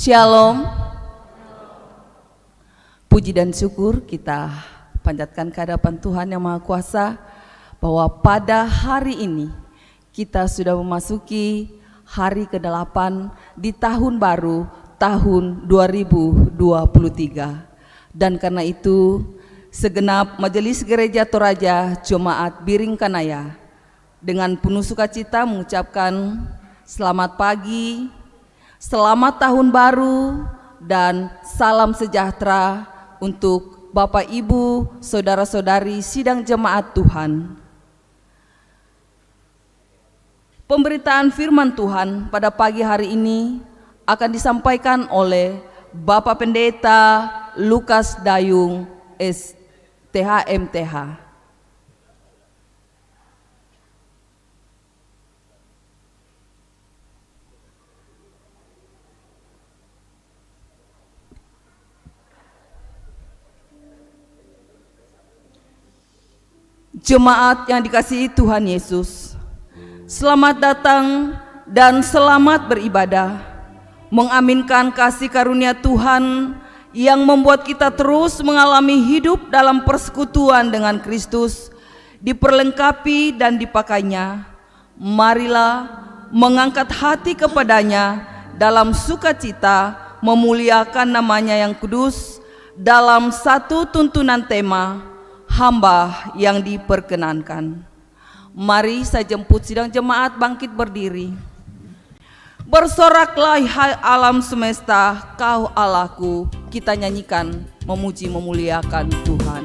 Shalom. Puji dan syukur kita panjatkan kehadapan Tuhan Yang Maha Kuasa bahwa pada hari ini kita sudah memasuki hari ke-8 di tahun baru tahun 2023. Dan karena itu segenap Majelis Gereja Toraja Jemaat Biring Kanaya dengan penuh sukacita mengucapkan selamat pagi, selamat tahun baru, dan salam sejahtera untuk Bapak Ibu, Saudara-saudari sidang jemaat Tuhan. Pemberitaan firman Tuhan pada pagi hari ini akan disampaikan oleh Bapak Pendeta Lukas Dayung STH MTH. Jemaat yang dikasihi Tuhan Yesus, selamat datang dan selamat beribadah, mengaminkan kasih karunia Tuhan yang membuat kita terus mengalami hidup dalam persekutuan dengan Kristus, diperlengkapi dan dipakainya. Marilah mengangkat hati kepadanya dalam sukacita, memuliakan namanya yang kudus dalam satu tuntunan tema, hamba yang diperkenankan. Mari saya jemput sidang jemaat bangkit berdiri. Bersoraklah hai alam semesta, kau Allahku. Kita nyanyikan memuji memuliakan Tuhan.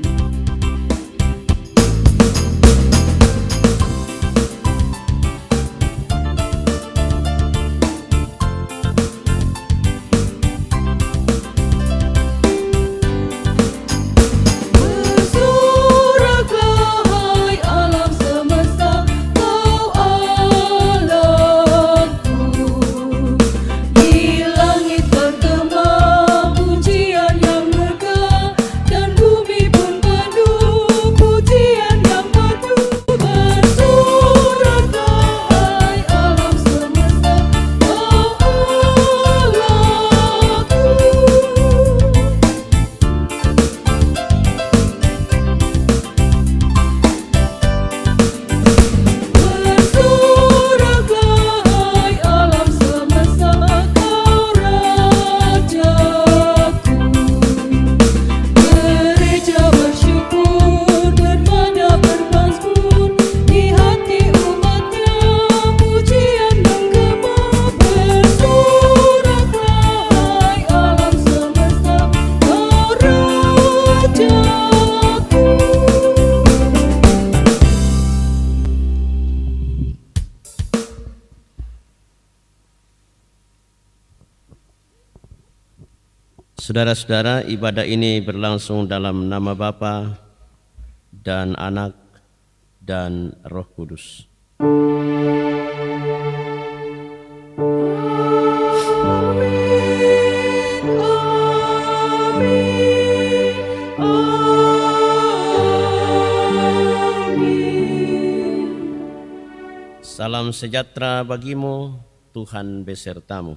Saudara-saudara, ibadah ini berlangsung dalam nama Bapa dan Anak dan Roh Kudus. Salam sejahtera bagimu, Tuhan besertamu.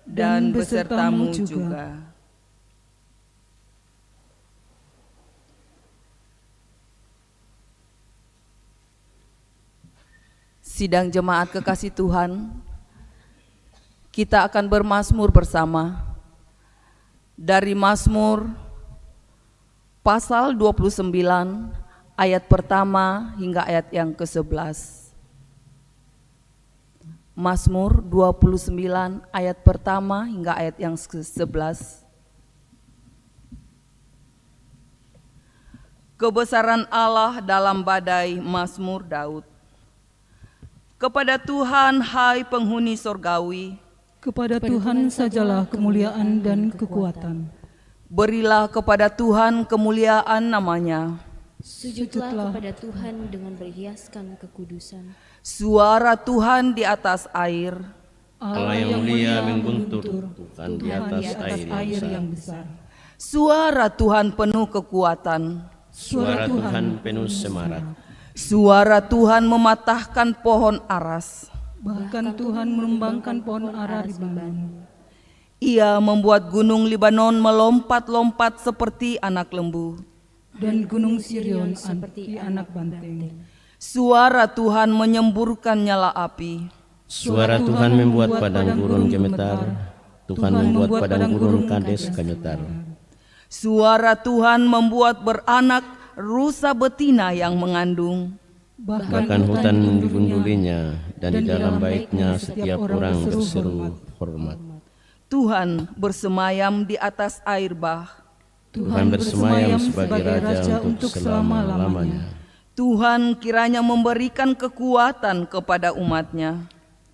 Dan besertamu juga. Sidang jemaat kekasih Tuhan, kita akan bermazmur bersama dari Mazmur pasal 29 ayat pertama hingga ayat yang ke-11. Mazmur 29 ayat pertama hingga ayat yang ke-11. Kebesaran Allah dalam badai, Mazmur Daud. Kepada Tuhan, hai penghuni sorgawi, kepada Tuhan sajalah kemuliaan dan kekuatan. Berilah kepada Tuhan kemuliaan namanya. Sujudlah kepada Tuhan dengan berhiaskan kekudusan. Suara Tuhan di atas air. Allah yang mulia mengguntur, Tuhan di atas air yang besar. Suara Tuhan penuh kekuatan. Suara Tuhan penuh semarak. Suara Tuhan mematahkan pohon aras. Bahkan Tuhan menumbangkan pohon ara di Lebanon. Ia membuat gunung Libanon melompat-lompat seperti anak lembu. Dan gunung Sirion seperti anak banteng. Suara Tuhan menyemburkan nyala api. Suara Tuhan membuat padang gurun gemetar. Tuhan membuat padang gurun Kades gemetar. Suara Tuhan membuat beranak rusa betina yang mengandung. Bahkan hutan digundulinya, dan di dalam baitnya setiap orang berseru hormat. Tuhan bersemayam di atas air bah. Tuhan bersemayam sebagai Raja untuk selama-lamanya. Tuhan kiranya memberikan kekuatan kepada umat-Nya.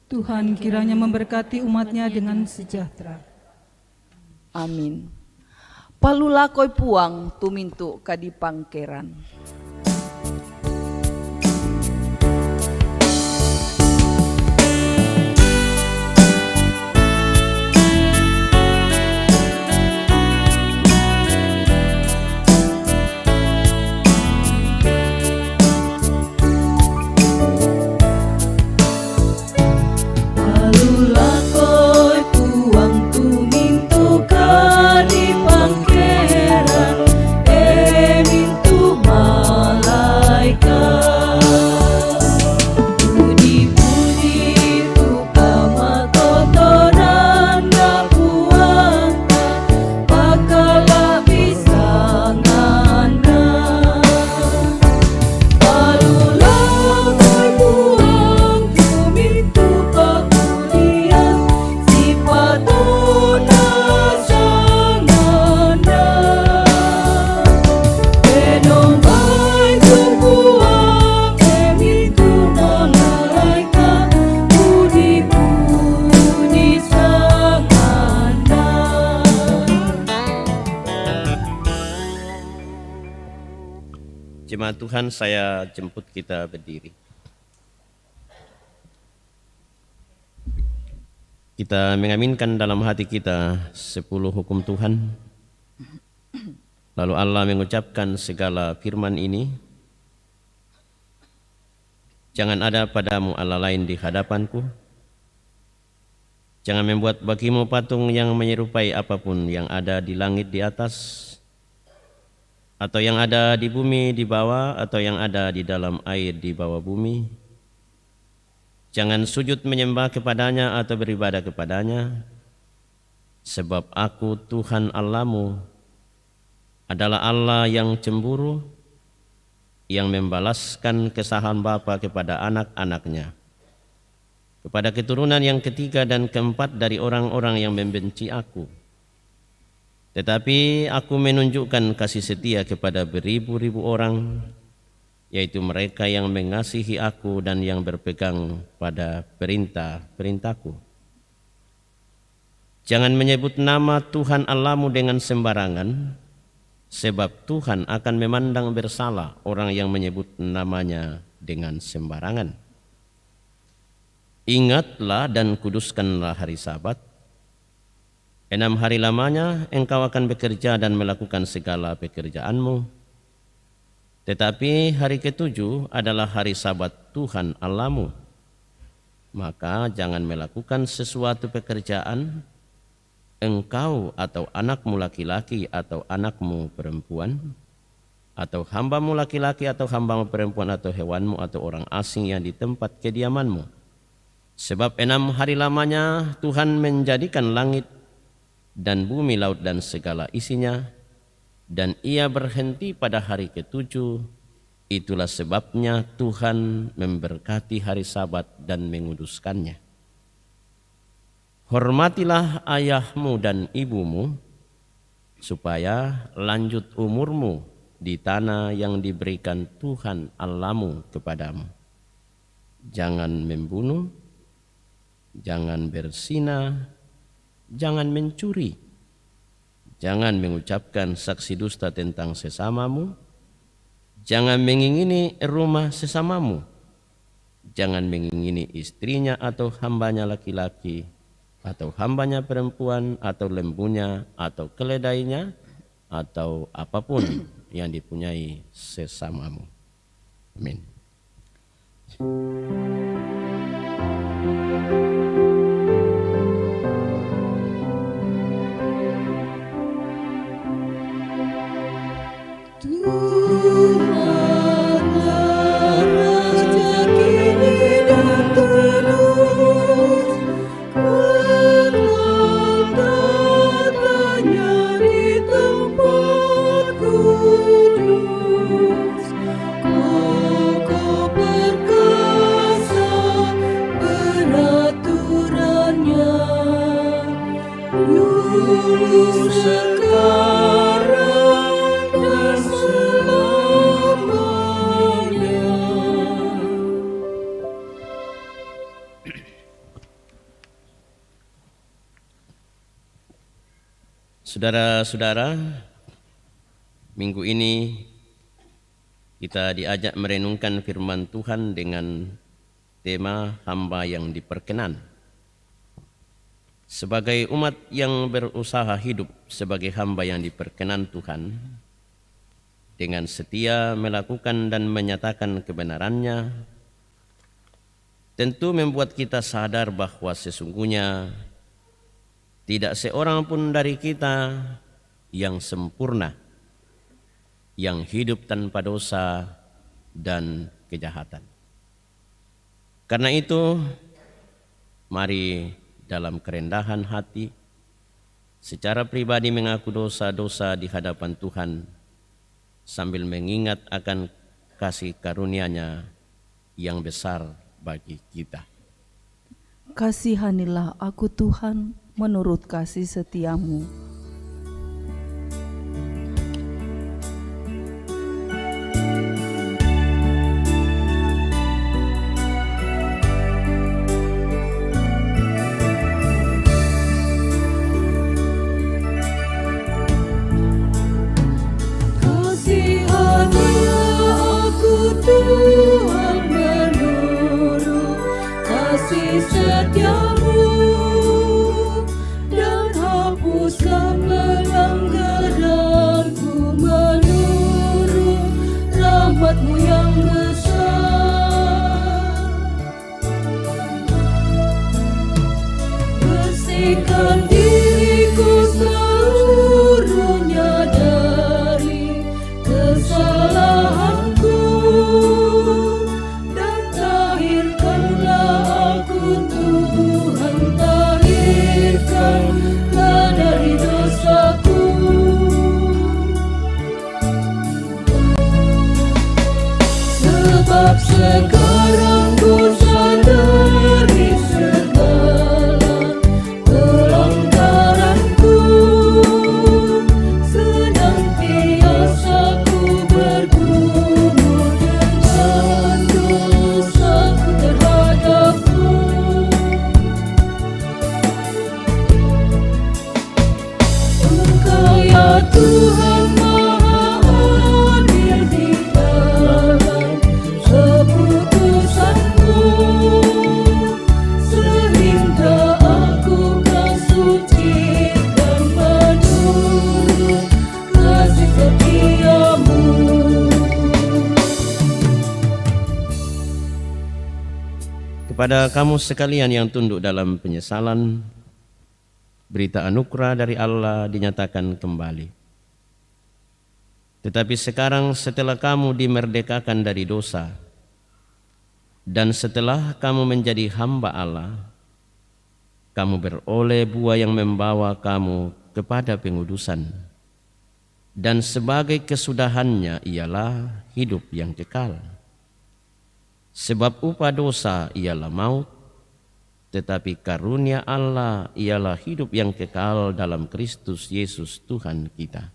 Tuhan kiranya memberkati umat-Nya dengan sejahtera. Amin. Palulakoi puang tumintu kadi pangkeran. Palulakoi puang tumintu kadi pangkeran, mintu malaikat. Puji-puji tu pamakotoran na puanta, pakala bisangana. Palulakoi puang tumintu kamulian, sipatuna sangana. Penombai tumbuang mintu malaikat, puji-puji sangana. Jemaat Tuhan, saya jemput kita berdiri. Kita mengaminkan dalam hati kita 10 hukum Tuhan. Lalu Allah mengucapkan segala firman ini. Jangan ada padamu Allah lain di hadapanku. Jangan membuat bagimu patung yang menyerupai apapun yang ada di langit di atas, atau yang ada di bumi di bawah, atau yang ada di dalam air di bawah bumi. Jangan sujud menyembah kepadanya atau beribadah kepadanya, sebab aku Tuhan Allahmu adalah Allah yang cemburu, yang membalaskan kesalahan bapa kepada anak-anaknya, kepada keturunan yang ketiga dan keempat dari orang-orang yang membenci aku. Tetapi aku menunjukkan kasih setia kepada beribu-ribu orang, yaitu mereka yang mengasihi aku dan yang berpegang pada perintah-perintahku. Jangan menyebut nama Tuhan Allahmu dengan sembarangan, sebab Tuhan akan memandang bersalah orang yang menyebut namanya dengan sembarangan. Ingatlah dan kuduskanlah hari Sabat. 6 hari lamanya engkau akan bekerja dan melakukan segala pekerjaanmu. Tetapi hari ke-7 adalah hari Sabat Tuhan Allahmu. Maka jangan melakukan sesuatu pekerjaan, engkau atau anakmu laki-laki atau anakmu perempuan, atau hambamu laki-laki atau hambamu perempuan, atau hewanmu atau orang asing yang di tempat kediamanmu. Sebab 6 hari lamanya Tuhan menjadikan langit dan bumi, laut dan segala isinya, dan ia berhenti pada hari ke-7. Itulah sebabnya Tuhan memberkati hari Sabat dan menguduskannya. Hormatilah ayahmu dan ibumu, supaya lanjut umurmu di tanah yang diberikan Tuhan Allahmu kepadamu. Jangan membunuh, jangan berzina, jangan mencuri, jangan mengucapkan saksi dusta tentang sesamamu, jangan mengingini rumah sesamamu, jangan mengingini istrinya atau hambanya laki-laki, atau hambanya perempuan, atau lembunya, atau keledainya, atau apapun yang dipunyai sesamamu. Amin. Saudara-saudara, minggu ini kita diajak merenungkan firman Tuhan dengan tema hamba yang diperkenan. Sebagai umat yang berusaha hidup sebagai hamba yang diperkenan Tuhan, dengan setia melakukan dan menyatakan kebenarannya, tentu membuat kita sadar bahwa sesungguhnya tidak seorang pun dari kita yang sempurna, yang hidup tanpa dosa dan kejahatan. Karena itu, mari dalam kerendahan hati, secara pribadi mengaku dosa-dosa di hadapan Tuhan, sambil mengingat akan kasih karunia-Nya yang besar bagi kita. Kasihanilah aku Tuhan menurut kasih setiamu. Tuhan menurut kasih setiamu, dan hapuskan pelanggaranku menurut rahmat-Mu yang besar. Bersihkan diriku seluruhnya dari kesalahanku, dan tahirkanlah aku Tuhan, tahirkanlah dari dosaku. Sebab sekarang dosa dari segala pelanggaranku, senantiasa ku bergumul dengan dosaku terhadap-Mu. Engkau ya Tuhan Maha adil di dalam keputusan-Mu, sehingga aku kan suci dan menurut kasih setia-Mu. Kepada kamu sekalian yang tunduk dalam penyesalan, berita anugerah dari Allah dinyatakan kembali. Tetapi sekarang setelah kamu dimerdekakan dari dosa, dan setelah kamu menjadi hamba Allah, kamu beroleh buah yang membawa kamu kepada pengudusan, dan sebagai kesudahannya ialah hidup yang kekal. Sebab upah dosa ialah maut, tetapi karunia Allah ialah hidup yang kekal dalam Kristus Yesus Tuhan kita.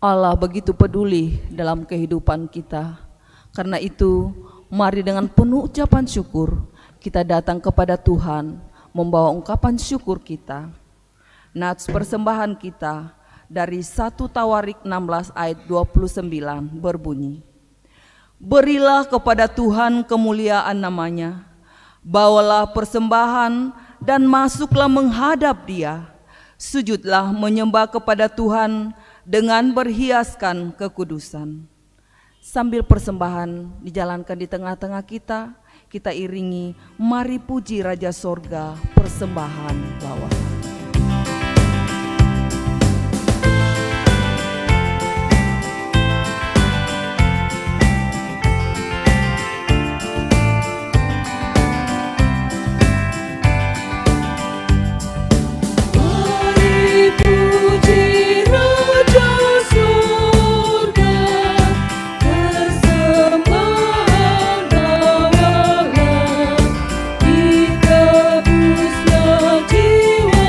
Allah begitu peduli dalam kehidupan kita. Karena itu, mari dengan penuh ucapan syukur kita datang kepada Tuhan, membawa ungkapan syukur kita. Nats persembahan kita dari 1 Tawarik 16 ayat 29 berbunyi, berilah kepada Tuhan kemuliaan namanya, bawalah persembahan dan masuklah menghadap Dia, sujudlah menyembah kepada Tuhan dengan berhiaskan kekudusan. Sambil persembahan dijalankan di tengah-tengah kita, kita iringi mari puji Raja Sorga, persembahan bawah. Jiwa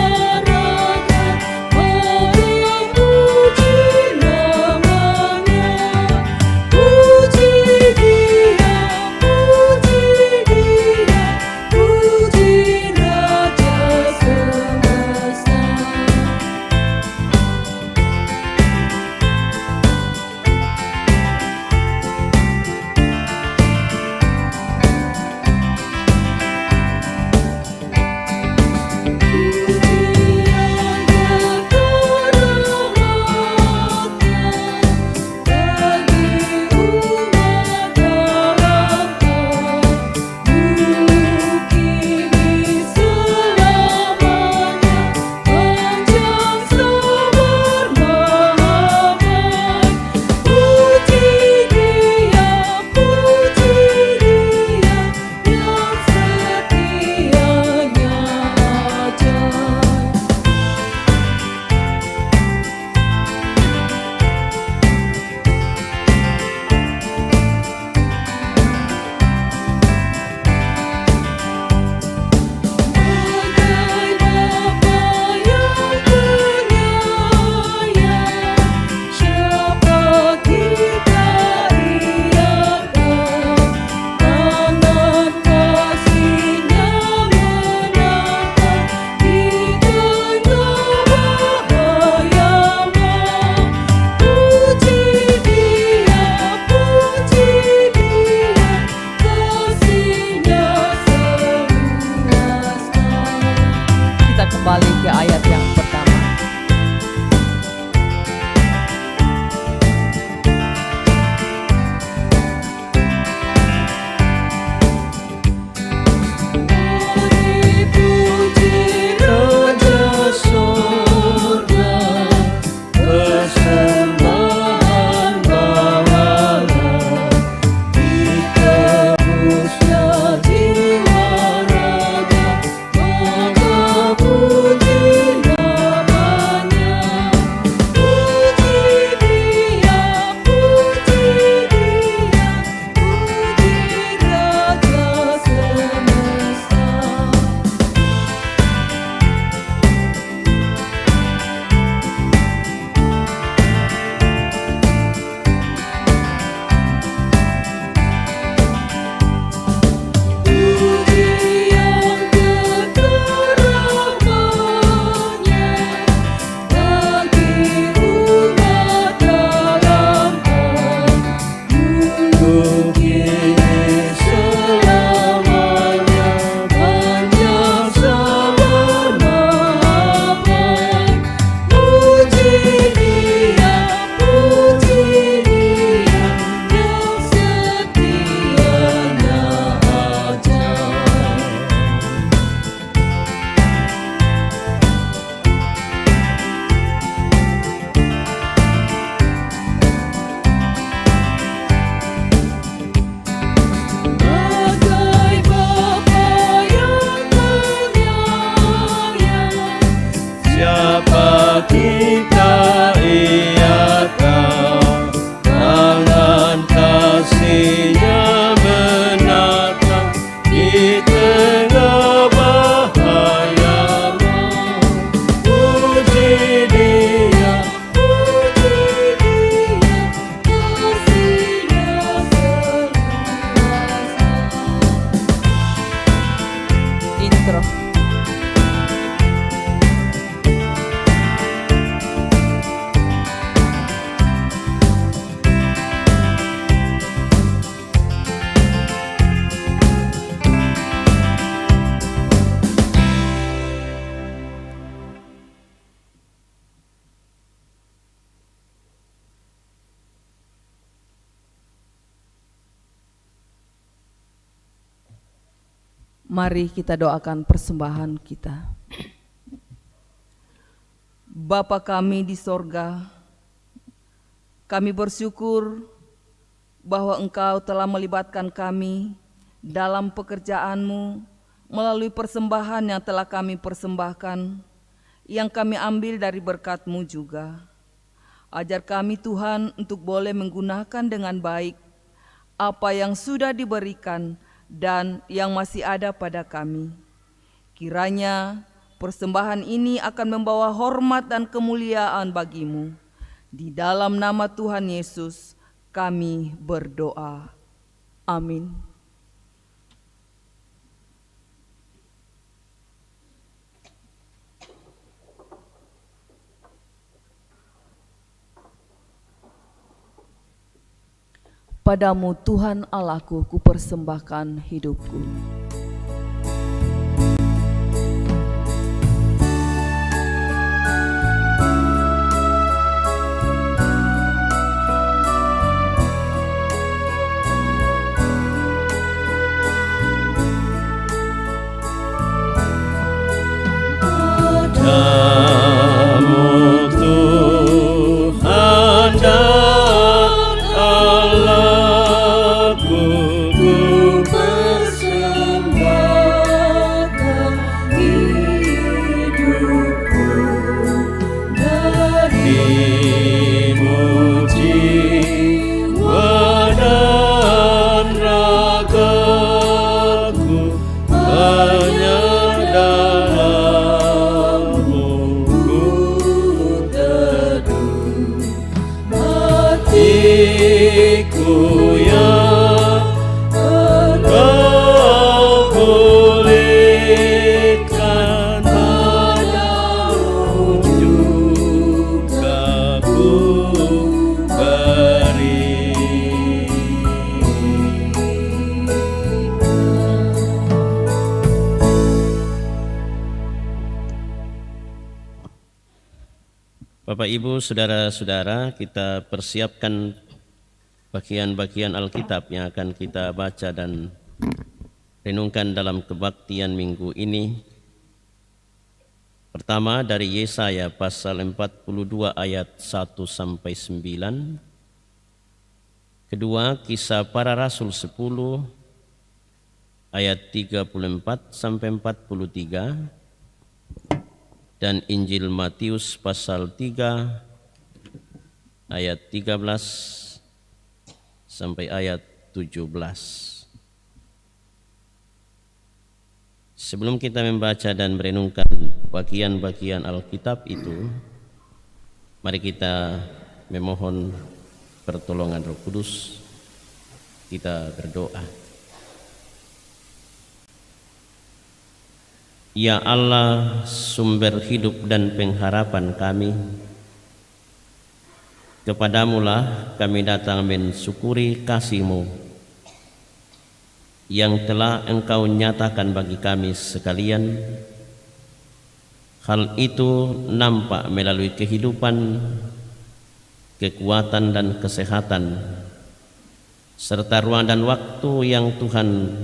tengah bahaya puji Dia, kasih-Nya sekuasa. Intro. Mari kita doakan persembahan kita. Bapa kami di sorga, kami bersyukur bahwa Engkau telah melibatkan kami dalam pekerjaan-Mu melalui persembahan yang telah kami persembahkan, yang kami ambil dari berkat-Mu juga. Ajar kami Tuhan untuk boleh menggunakan dengan baik apa yang sudah diberikan dan yang masih ada pada kami. Kiranya persembahan ini akan membawa hormat dan kemuliaan bagi-Mu. Di dalam nama Tuhan Yesus kami berdoa. Amin. Padamu Tuhan Allahku, kupersembahkan hidupku. Padamu Tuhan dan Allahku, Persembahkan hidupku darimu jiwa dan ragaku hanya dalam-Mu ku teduh. Hatiku yang Engkau pulihkan, padamu juga ku Bapak, Ibu, saudara-saudara, kita persiapkan bagian-bagian Alkitab yang akan kita baca dan renungkan dalam kebaktian minggu ini. Pertama dari Yesaya pasal 42 ayat 1 sampai 9. Kedua Kisah Para Rasul 10 ayat 34 sampai 43. Dan Injil Matius pasal 3 ayat 13 sampai ayat 17. Sebelum kita membaca dan merenungkan bagian-bagian Alkitab itu, mari kita memohon pertolongan Roh Kudus. Kita berdoa. Ya Allah, sumber hidup dan pengharapan kami, kepadamulah kami datang mensyukuri kasih-Mu yang telah Engkau nyatakan bagi kami sekalian. Hal itu nampak melalui kehidupan, kekuatan dan kesehatan, serta ruang dan waktu yang Tuhan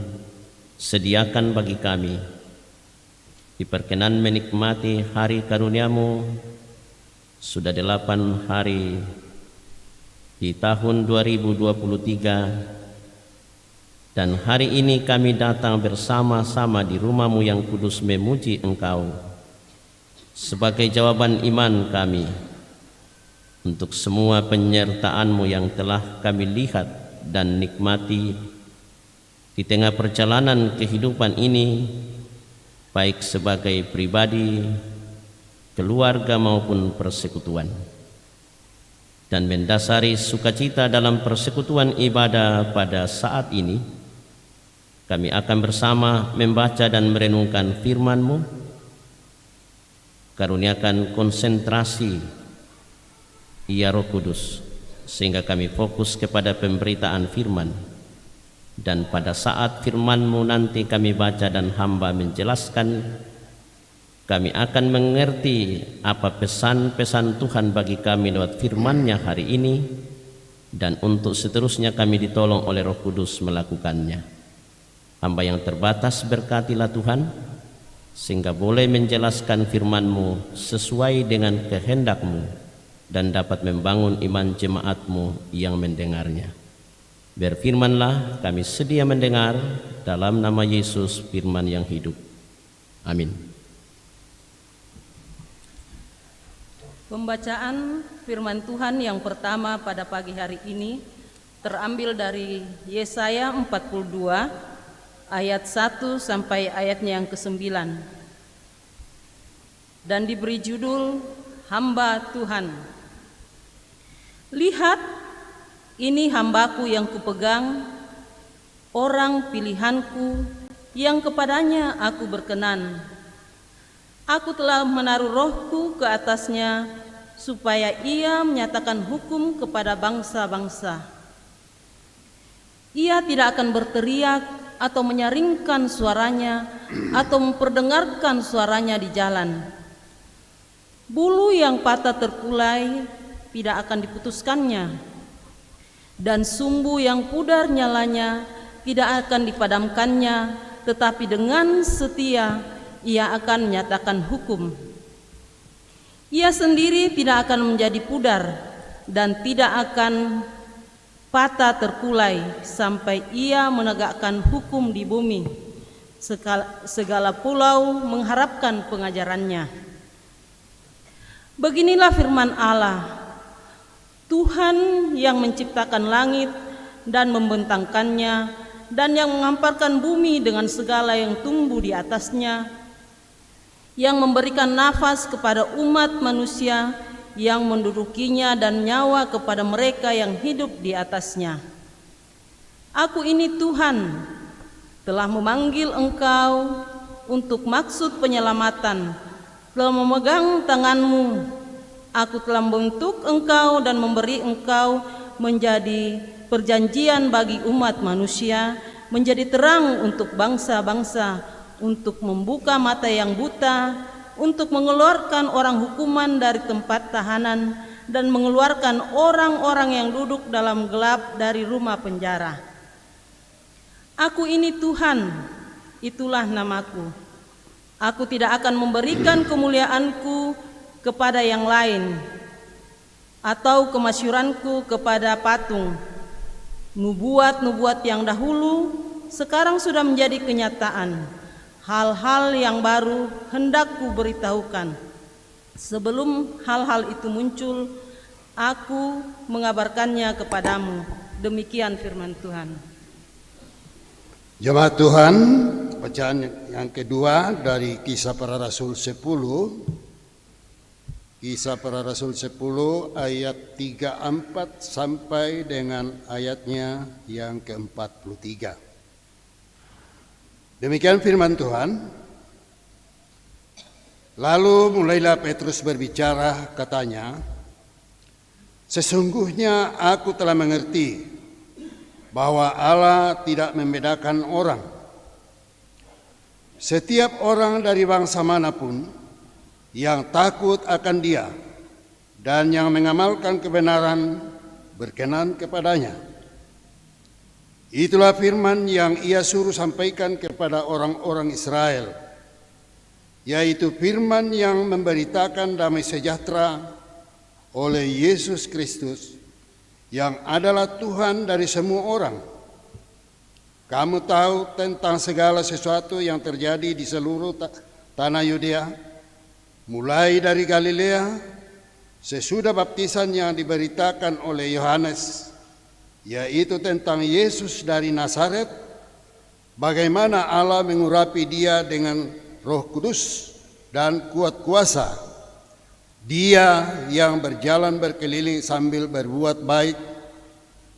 sediakan bagi kami. Diperkenan menikmati hari karunia-Mu sudah 8 hari di tahun 2023, dan hari ini kami datang bersama-sama di rumah-Mu yang kudus memuji Engkau sebagai jawaban iman kami untuk semua penyertaan-Mu yang telah kami lihat dan nikmati di tengah perjalanan kehidupan ini, baik sebagai pribadi, keluarga maupun persekutuan, dan mendasari sukacita dalam persekutuan ibadah pada saat ini, kami akan bersama membaca dan merenungkan firman-Mu. Karuniakan konsentrasi, ya Roh Kudus, sehingga kami fokus kepada pemberitaan firman. Dan pada saat firman-Mu nanti kami baca dan hamba menjelaskan, kami akan mengerti apa pesan-pesan Tuhan bagi kami lewat firman-Nya hari ini, dan untuk seterusnya kami ditolong oleh Roh Kudus melakukannya. Hamba yang terbatas berkatilah Tuhan, sehingga boleh menjelaskan firman-Mu sesuai dengan kehendak-Mu dan dapat membangun iman jemaat-Mu yang mendengarnya. Berfirmanlah, kami sedia mendengar, dalam nama Yesus firman yang hidup. Amin. Pembacaan firman Tuhan yang pertama pada pagi hari ini terambil dari Yesaya 42 ayat 1 sampai ayatnya yang ke-9, dan diberi judul Hamba Tuhan. Lihat, ini hambaku yang kupegang, orang pilihanku yang kepadanya aku berkenan. Aku telah menaruh rohku ke atasnya, supaya ia menyatakan hukum kepada bangsa-bangsa. Ia tidak akan berteriak atau menyaringkan suaranya atau memperdengarkan suaranya di jalan. Bulu yang patah terkulai tidak akan diputuskannya, dan sumbu yang pudar nyalanya tidak akan dipadamkannya, tetapi dengan setia ia akan menyatakan hukum. Ia sendiri tidak akan menjadi pudar dan tidak akan patah terkulai sampai ia menegakkan hukum di bumi. Segala pulau mengharapkan pengajarannya. Beginilah firman Allah, Tuhan yang menciptakan langit dan membentangkannya, dan yang mengamparkan bumi dengan segala yang tumbuh di atasnya, yang memberikan nafas kepada umat manusia, yang mendudukinya, dan nyawa kepada mereka yang hidup di atasnya. Aku ini Tuhan, telah memanggil engkau untuk maksud penyelamatan, telah memegang tanganmu. Aku telah membentuk engkau dan memberi engkau menjadi perjanjian bagi umat manusia, menjadi terang untuk bangsa-bangsa, untuk membuka mata yang buta, untuk mengeluarkan orang hukuman dari tempat tahanan, dan mengeluarkan orang-orang yang duduk dalam gelap dari rumah penjara. Aku ini Tuhan, itulah namaku. Aku tidak akan memberikan kemuliaanku kepada yang lain, atau kemasyuranku kepada patung. Nubuat-nubuat yang dahulu sekarang sudah menjadi kenyataan. Hal-hal yang baru hendak ku beritahukan. Sebelum hal-hal itu muncul, aku mengabarkannya kepadamu. Demikian firman Tuhan. Jemaat Tuhan, bacaan yang kedua dari Kisah Para Rasul 10. Kisah Para Rasul 10 ayat 34 sampai dengan ayatnya yang ke-43. Demikian firman Tuhan. Lalu mulailah Petrus berbicara, katanya, sesungguhnya aku telah mengerti bahwa Allah tidak membedakan orang. Setiap orang dari bangsa manapun yang takut akan Dia dan yang mengamalkan kebenaran berkenan kepadanya. Itulah firman yang Ia suruh sampaikan kepada orang-orang Israel, yaitu firman yang memberitakan damai sejahtera oleh Yesus Kristus, yang adalah Tuhan dari semua orang. Kamu tahu tentang segala sesuatu yang terjadi di seluruh tanah Yudea, mulai dari Galilea, sesudah baptisan yang diberitakan oleh Yohanes, yaitu tentang Yesus dari Nazaret bagaimana Allah mengurapi dia dengan Roh Kudus dan kuat kuasa. Dia yang berjalan berkeliling sambil berbuat baik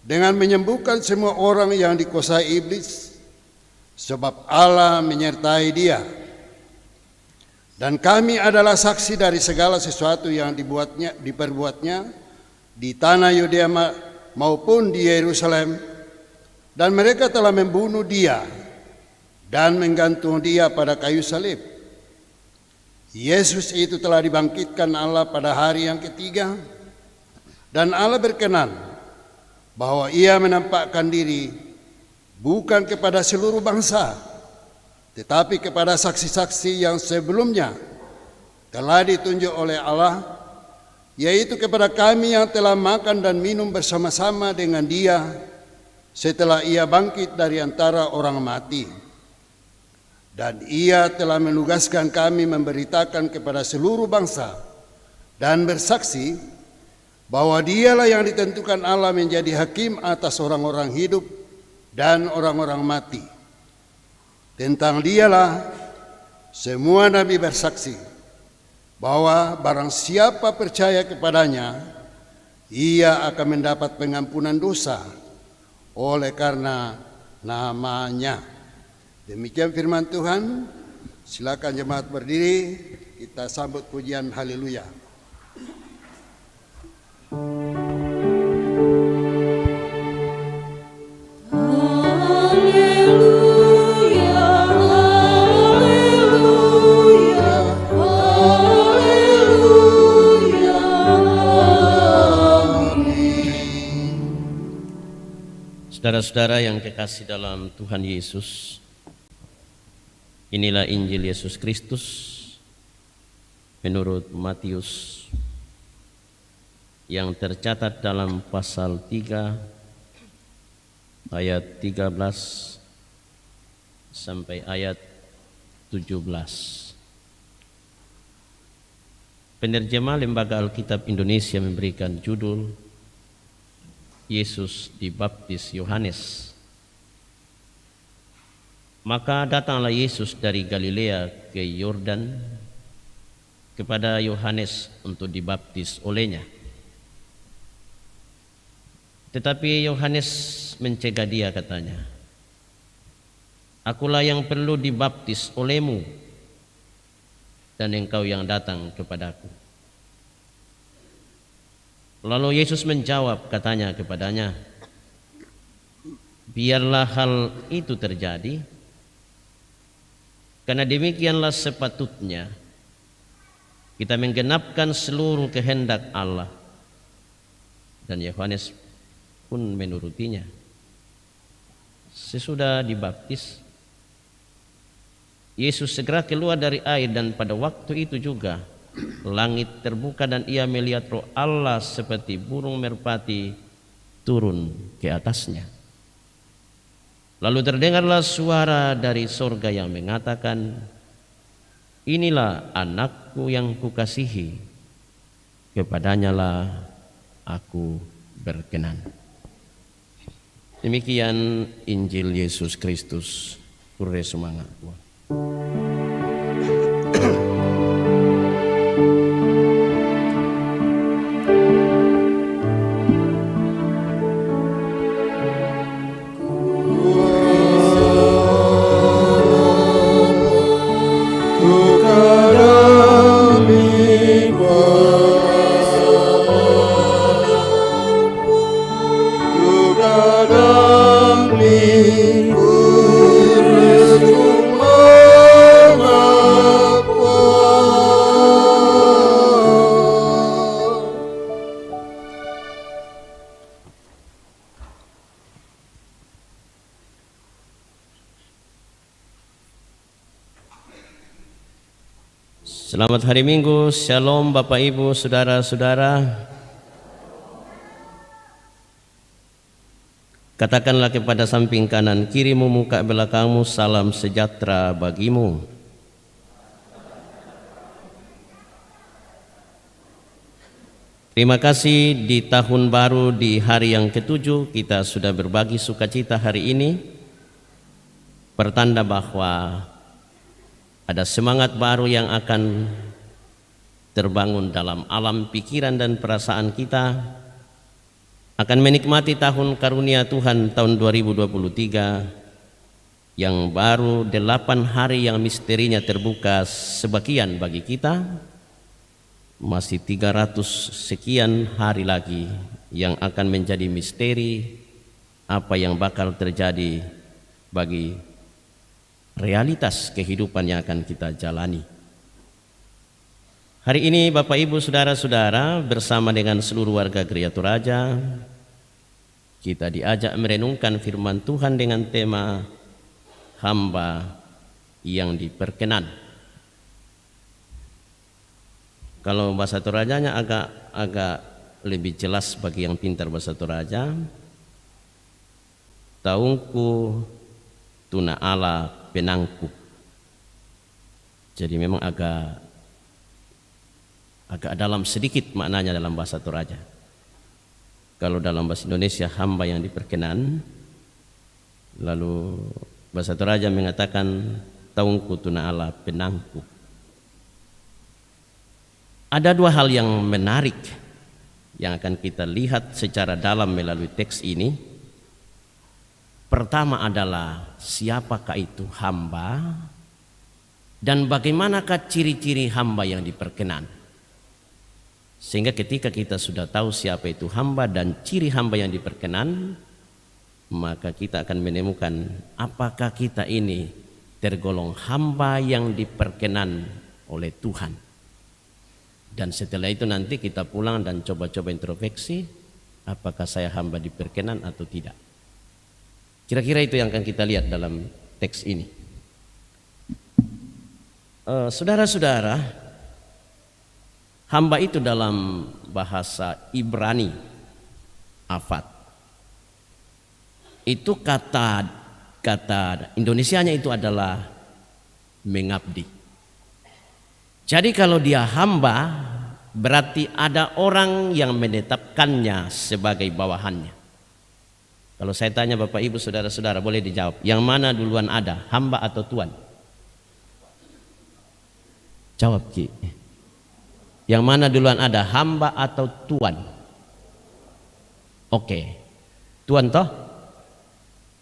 dengan menyembuhkan semua orang yang dikuasai iblis, sebab Allah menyertai dia. Dan kami adalah saksi dari segala sesuatu yang diperbuatnya di tanah Yudea maupun di Yerusalem, dan mereka telah membunuh dia dan menggantung dia pada kayu salib. Yesus itu telah dibangkitkan Allah pada hari yang ketiga, dan Allah berkenan bahwa ia menampakkan diri bukan kepada seluruh bangsa, tetapi kepada saksi-saksi yang sebelumnya telah ditunjuk oleh Allah, yaitu kepada kami yang telah makan dan minum bersama-sama dengan dia setelah ia bangkit dari antara orang mati. Dan ia telah menugaskan kami memberitakan kepada seluruh bangsa dan bersaksi bahwa dialah yang ditentukan Allah menjadi hakim atas orang-orang hidup dan orang-orang mati. Tentang dialah semua nabi bersaksi bahwa barang siapa percaya kepadanya, ia akan mendapat pengampunan dosa oleh karena namanya. Demikian firman Tuhan. Silakan jemaat berdiri, kita sambut pujian haleluya. Saudara-saudara yang kekasih dalam Tuhan Yesus, inilah Injil Yesus Kristus menurut Matius yang tercatat dalam pasal 3 ayat 13 sampai ayat 17. Penerjemah Lembaga Alkitab Indonesia memberikan judul Yesus dibaptis Yohanes. Maka datanglah Yesus dari Galilea ke Yordan kepada Yohanes untuk dibaptis olehnya. Tetapi Yohanes mencegah dia, katanya, "Akulah yang perlu dibaptis olehmu, dan engkau yang datang kepadaku." Lalu Yesus menjawab, katanya kepadanya, "Biarlah hal itu terjadi, karena demikianlah sepatutnya kita menggenapkan seluruh kehendak Allah." Dan Yohanes pun menurutinya. Sesudah dibaptis, Yesus segera keluar dari air, dan pada waktu itu juga langit terbuka dan ia melihat Roh Allah seperti burung merpati turun ke atasnya. Lalu terdengarlah suara dari sorga yang mengatakan, "Inilah anakku yang kukasihi, kepadanyalah aku berkenan." Demikian Injil Yesus Kristus. Hore semangat Tuhan. Selamat hari Minggu, Shalom Bapak Ibu, Saudara-saudara. Katakanlah kepada samping kanan kirimu, muka belakangmu, salam sejahtera bagimu. Terima kasih, di tahun baru, di hari yang ke-7 kita sudah berbagi sukacita hari ini. pertanda bahwa ada semangat baru yang akan terbangun dalam alam pikiran dan perasaan kita, akan menikmati tahun karunia Tuhan tahun 2023 yang baru 8 hari yang misterinya terbuka sebagian bagi kita. Masih 300 sekian hari lagi yang akan menjadi misteri apa yang bakal terjadi bagi realitas kehidupan yang akan kita jalani. Hari ini Bapak Ibu Saudara-saudara bersama dengan seluruh warga Gereja Toraja, kita diajak merenungkan firman Tuhan dengan tema hamba yang diperkenan. Kalau bahasa Torajanya agak lebih jelas bagi yang pintar bahasa Toraja. Taungku tuna ala penangku. Jadi memang agak dalam sedikit maknanya dalam bahasa Toraja. Kalau dalam bahasa Indonesia hamba yang diperkenan, lalu bahasa Toraja mengatakan taungku tuna ala penangku. Ada dua hal yang menarik yang akan kita lihat secara dalam melalui teks ini. Pertama adalah siapakah itu hamba dan bagaimanakah ciri-ciri hamba yang diperkenan. Sehingga ketika kita sudah tahu siapa itu hamba dan ciri hamba yang diperkenan, maka kita akan menemukan apakah kita ini tergolong hamba yang diperkenan oleh Tuhan. Dan setelah itu nanti kita pulang dan coba-coba introspeksi, apakah saya hamba diperkenan atau tidak. Kira-kira itu yang akan kita lihat dalam teks ini. Saudara-saudara, hamba itu dalam bahasa Ibrani, afat. Itu kata Indonesianya itu adalah mengabdi. Jadi kalau dia hamba, berarti ada orang yang menetapkannya sebagai bawahannya. Kalau saya tanya Bapak Ibu Saudara-saudara, boleh dijawab, yang mana duluan ada, hamba atau tuan? Jawab Ki. Yang mana duluan ada, hamba atau tuan? Oke, tuan toh?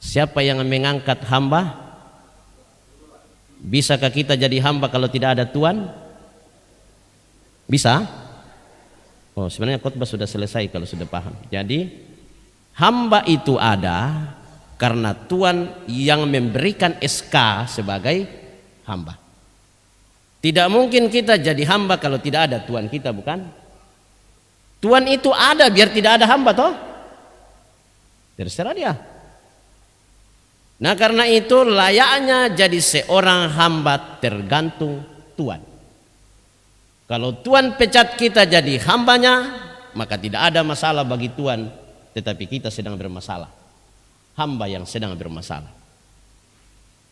Siapa yang mengangkat hamba? Bisakah kita jadi hamba kalau tidak ada tuan? Bisa? Oh, sebenarnya khotbah sudah selesai kalau sudah paham. Jadi hamba itu ada karena Tuhan yang memberikan SK sebagai hamba. Tidak mungkin kita jadi hamba kalau tidak ada Tuhan kita, bukan? Tuhan itu ada biar tidak ada hamba toh? Terserah dia. Nah karena itu layaknya jadi seorang hamba tergantung Tuhan. Kalau Tuhan pecat kita jadi hambanya, maka tidak ada masalah bagi Tuhan, tetapi kita sedang bermasalah. Hamba yang sedang bermasalah.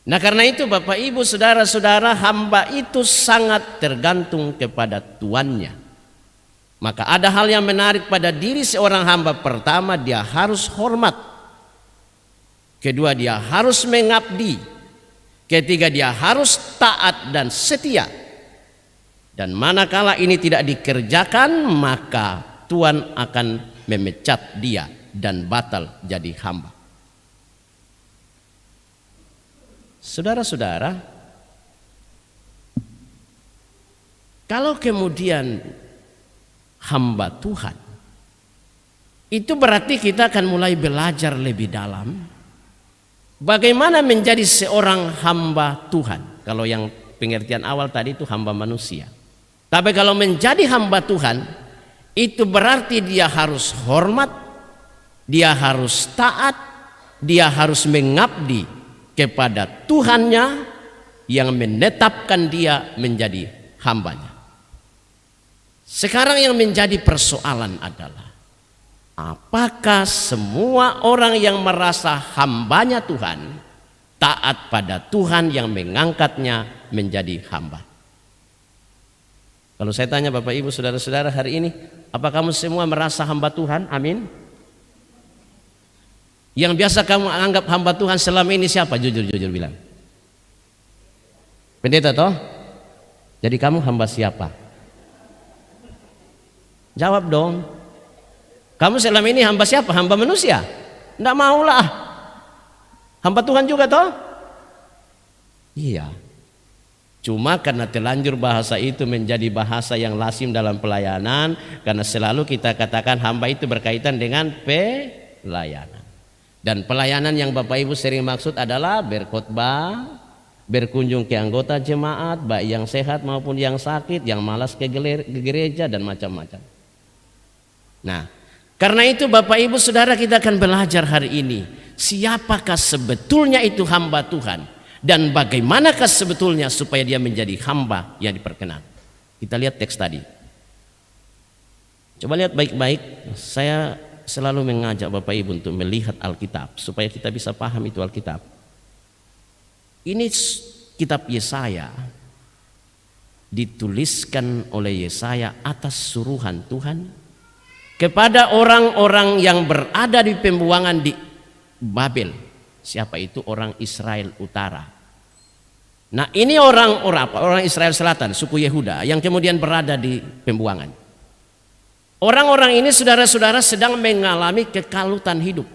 Nah karena itu Bapak Ibu Saudara-saudara, hamba itu sangat tergantung kepada tuannya. Maka ada hal yang menarik pada diri seorang hamba. Pertama, dia harus hormat. Kedua, dia harus mengabdi. Ketiga, dia harus taat dan setia. Dan manakala ini tidak dikerjakan, maka Tuhan akan memecat dia dan batal jadi hamba. Saudara-saudara, kalau kemudian hamba Tuhan, itu berarti kita akan mulai belajar lebih dalam bagaimana menjadi seorang hamba Tuhan. Kalau yang pengertian awal tadi itu hamba manusia. Tapi kalau menjadi hamba Tuhan, itu berarti dia harus hormat, dia harus taat, dia harus mengabdi kepada Tuhannya yang menetapkan dia menjadi hambanya. Sekarang yang menjadi persoalan adalah, apakah semua orang yang merasa hambanya Tuhan taat pada Tuhan yang mengangkatnya menjadi hamba? Kalau saya tanya Bapak Ibu Saudara-saudara hari ini, apa kamu semua merasa hamba Tuhan? Amin. Yang biasa kamu anggap hamba Tuhan selama ini siapa? Jujur bilang. Pendeta toh? Jadi kamu hamba siapa? Jawab dong. Kamu selama ini hamba siapa? Hamba manusia? Enggak maulah. Hamba Tuhan juga toh? Iya. Cuma karena terlanjur bahasa itu menjadi bahasa yang lazim dalam pelayanan, karena selalu kita katakan hamba itu berkaitan dengan pelayanan. Dan pelayanan yang Bapak Ibu sering maksud adalah berkhotbah, berkunjung ke anggota jemaat, baik yang sehat maupun yang sakit, yang malas ke gereja dan macam-macam. Nah, karena itu Bapak Ibu Saudara, kita akan belajar hari ini siapakah sebetulnya itu hamba Tuhan dan bagaimanakah sebetulnya supaya dia menjadi hamba yang diperkenan. Kita lihat teks tadi. Coba lihat baik-baik. Saya selalu mengajak Bapak Ibu untuk melihat Alkitab supaya kita bisa paham itu Alkitab. Ini kitab Yesaya dituliskan oleh Yesaya atas suruhan Tuhan kepada orang-orang yang berada di pembuangan di Babel. Siapa itu? Orang Israel Utara. Nah, ini orang Israel Selatan, suku Yehuda yang kemudian berada di pembuangan. Orang-orang ini saudara-saudara sedang mengalami kekalutan hidup.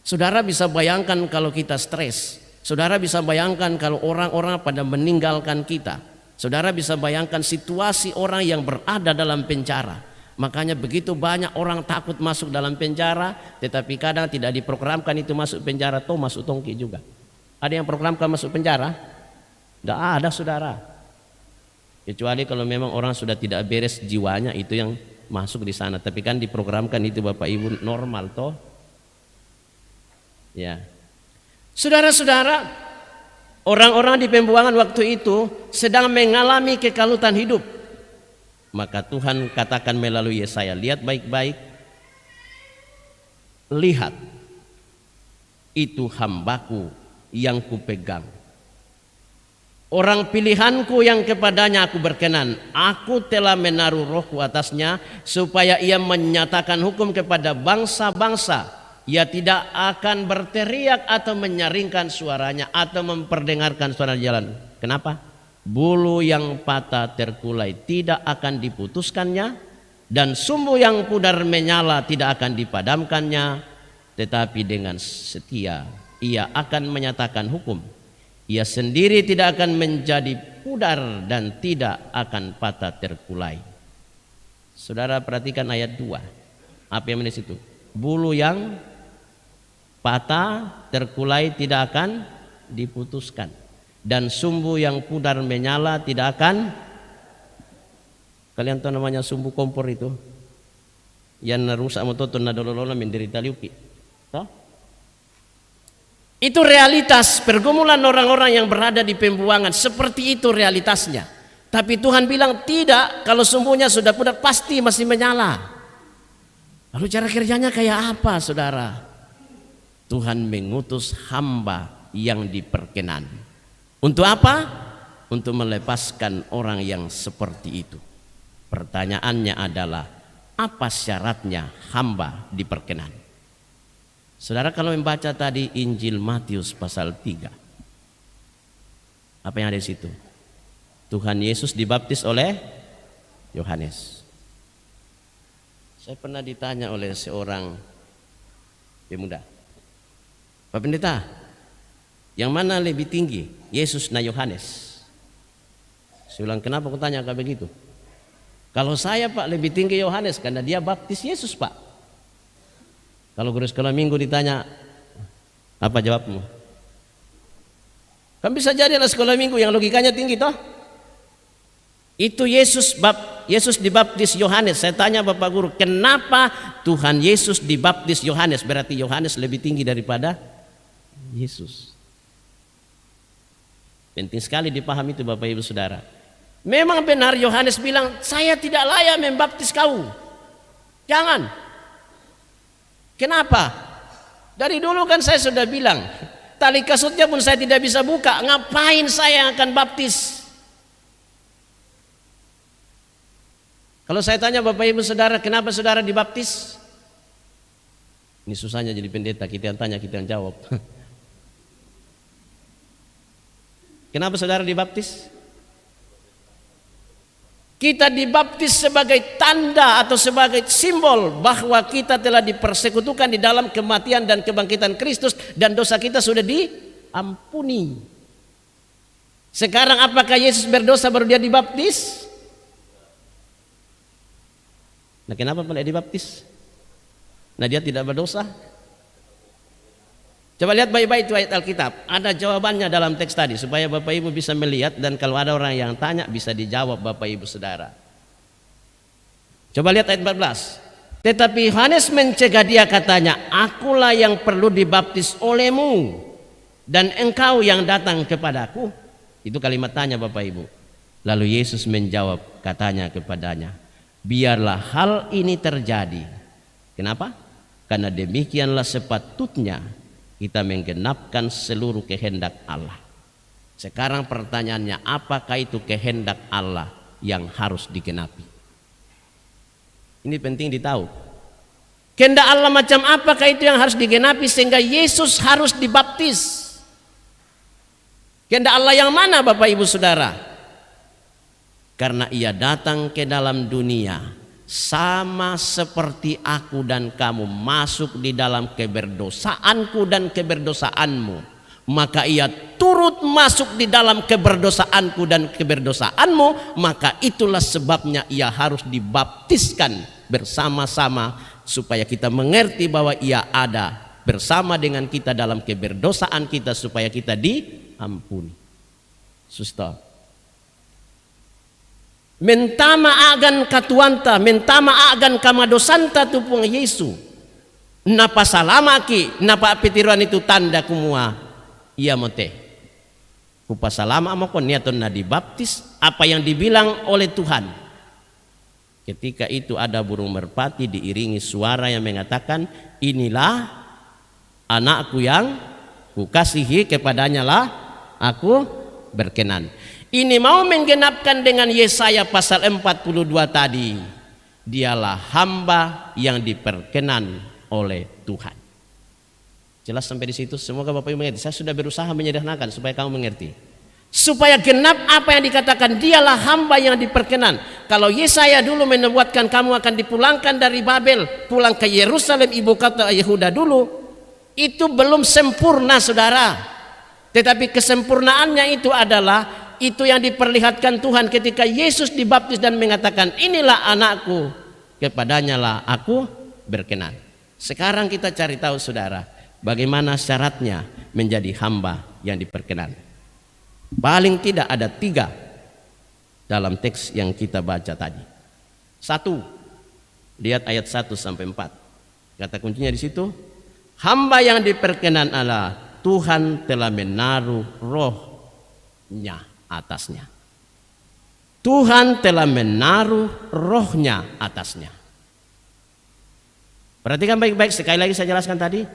Saudara bisa bayangkan kalau kita stres. Saudara bisa bayangkan kalau orang-orang pada meninggalkan kita. Saudara bisa bayangkan situasi orang yang berada dalam penjara. Makanya begitu banyak orang takut masuk dalam penjara, tetapi kadang tidak diprogramkan itu masuk penjara, toh masuk tongki juga. Ada yang programkan masuk penjara? Tidak ada saudara. Kecuali kalau memang orang sudah tidak beres jiwanya, itu yang masuk di sana. Tapi kan diprogramkan itu Bapak Ibu normal toh. Ya. Saudara-saudara, orang-orang di pembuangan waktu itu sedang mengalami kekalutan hidup. Maka Tuhan katakan melalui Yesaya, lihat baik-baik. Lihat, itu hambaku yang kupegang. Orang pilihanku yang kepadanya aku berkenan. Aku telah menaruh rohku atasnya supaya ia menyatakan hukum kepada bangsa-bangsa. Ia tidak akan berteriak atau menyaringkan suaranya atau memperdengarkan suara jalan. Kenapa? Bulu yang patah terkulai tidak akan diputuskannya, dan sumbu yang pudar menyala tidak akan dipadamkannya, tetapi dengan setia ia akan menyatakan hukum. Ia sendiri tidak akan menjadi pudar dan tidak akan patah terkulai. Saudara perhatikan ayat 2. Apa yang di situ? Bulu yang patah terkulai tidak akan diputuskan, dan sumbu yang pudar menyala tidak akan. Kalian tahu namanya sumbu kompor itu yang rusak mototon nadololola menderita liupi. Tahu? Itu realitas pergumulan orang-orang yang berada di pembuangan. Seperti itu realitasnya. Tapi Tuhan bilang tidak, kalau sumbunya sudah pudar pasti masih menyala. Lalu cara kerjanya kayak apa saudara? Tuhan mengutus hamba yang diperkenan. Untuk apa? Untuk melepaskan orang yang seperti itu. Pertanyaannya adalah, apa syaratnya hamba diperkenan? Saudara kalau membaca tadi Injil Matius pasal 3, apa yang ada di situ? Tuhan Yesus dibaptis oleh Yohanes. Saya pernah ditanya oleh seorang pemuda, Pak Pendeta, yang mana lebih tinggi, Yesus na Yohanes? Saya bilang, kenapa aku tanya kayak begitu? Kalau saya Pak lebih tinggi Yohanes karena dia baptis Yesus Pak. Kalau guru sekolah minggu ditanya, apa jawabmu? Kan bisa jadi lah sekolah minggu yang logikanya tinggi toh. Itu Yesus dibaptis Yohanes. Saya tanya Bapak Guru, kenapa Tuhan Yesus dibaptis Yohanes? Berarti Yohanes lebih tinggi daripada Yesus. Penting sekali dipahami itu Bapak Ibu Saudara. Memang benar Yohanes bilang, saya tidak layak membaptis kau. Jangan. Kenapa? Dari dulu kan saya sudah bilang, tali kasutnya pun saya tidak bisa buka. Ngapain saya yang akan baptis? Kalau saya tanya Bapak Ibu Saudara, kenapa saudara dibaptis? Ini susahnya jadi pendeta, kita yang tanya, kita yang jawab. Kenapa saudara dibaptis? Kita dibaptis sebagai tanda atau sebagai simbol bahwa kita telah dipersekutukan di dalam kematian dan kebangkitan Kristus dan dosa kita sudah diampuni. Sekarang apakah Yesus berdosa baru dia dibaptis? Nah, kenapa pada dibaptis? Nah, dia tidak berdosa. Coba lihat baik-baik itu ayat Alkitab. Ada jawabannya dalam teks tadi supaya Bapak Ibu bisa melihat dan kalau ada orang yang tanya bisa dijawab Bapak Ibu Saudara. Coba lihat ayat 14. Tetapi Yohanes mencegah dia katanya, akulah yang perlu dibaptis olehmu dan engkau yang datang kepadaku. Itu kalimat tanya Bapak Ibu. Lalu Yesus menjawab katanya kepadanya, biarlah hal ini terjadi. Kenapa? Karena demikianlah sepatutnya kita menggenapkan seluruh kehendak Allah. Sekarang pertanyaannya, apakah itu kehendak Allah yang harus digenapi? Ini penting ditahu. Kehendak Allah macam apakah itu yang harus digenapi sehingga Yesus harus dibaptis? Kehendak Allah yang mana Bapak Ibu Saudara? Karena ia datang ke dalam dunia sama seperti aku dan kamu masuk di dalam keberdosaanku dan keberdosaanmu, maka ia turut masuk di dalam keberdosaanku dan keberdosaanmu, maka itulah sebabnya ia harus dibaptiskan bersama-sama supaya kita mengerti bahwa ia ada bersama dengan kita dalam keberdosaan kita supaya kita diampuni. Suster, mentama agan katuanta, mentama agan kamadosanta tupung Yesu. Napa salamaki, napa pitiruan itu tanda kumua. Iya mote. Kupasalama amakon niaton na dibaptis apa yang dibilang oleh Tuhan. Ketika itu ada burung merpati diiringi suara yang mengatakan, inilah anakku yang kukasihi, kepadanya lah aku berkenan. Ini mau menggenapkan dengan Yesaya pasal 42 tadi. Dialah hamba yang diperkenan oleh Tuhan. Jelas sampai di situ? Semoga Bapak Ibu mengerti. Saya sudah berusaha menyederhanakan supaya kamu mengerti. Supaya genap apa yang dikatakan, dialah hamba yang diperkenan. Kalau Yesaya dulu menubuatkan kamu akan dipulangkan dari Babel, pulang ke Yerusalem ibu kota Yehuda dulu, itu belum sempurna saudara. Tetapi kesempurnaannya itu adalah itu yang diperlihatkan Tuhan ketika Yesus dibaptis dan mengatakan, inilah anakku, kepadanya lah aku berkenan. Sekarang kita cari tahu saudara, bagaimana syaratnya menjadi hamba yang diperkenan. Paling tidak ada 3 dalam teks yang kita baca tadi. 1, lihat ayat 1 sampai 4. Kata kuncinya di situ, hamba yang diperkenan Allah, Tuhan telah menaruh rohnya atasnya. Tuhan telah menaruh rohnya atasnya. Perhatikan baik-baik, sekali lagi saya jelaskan tadi.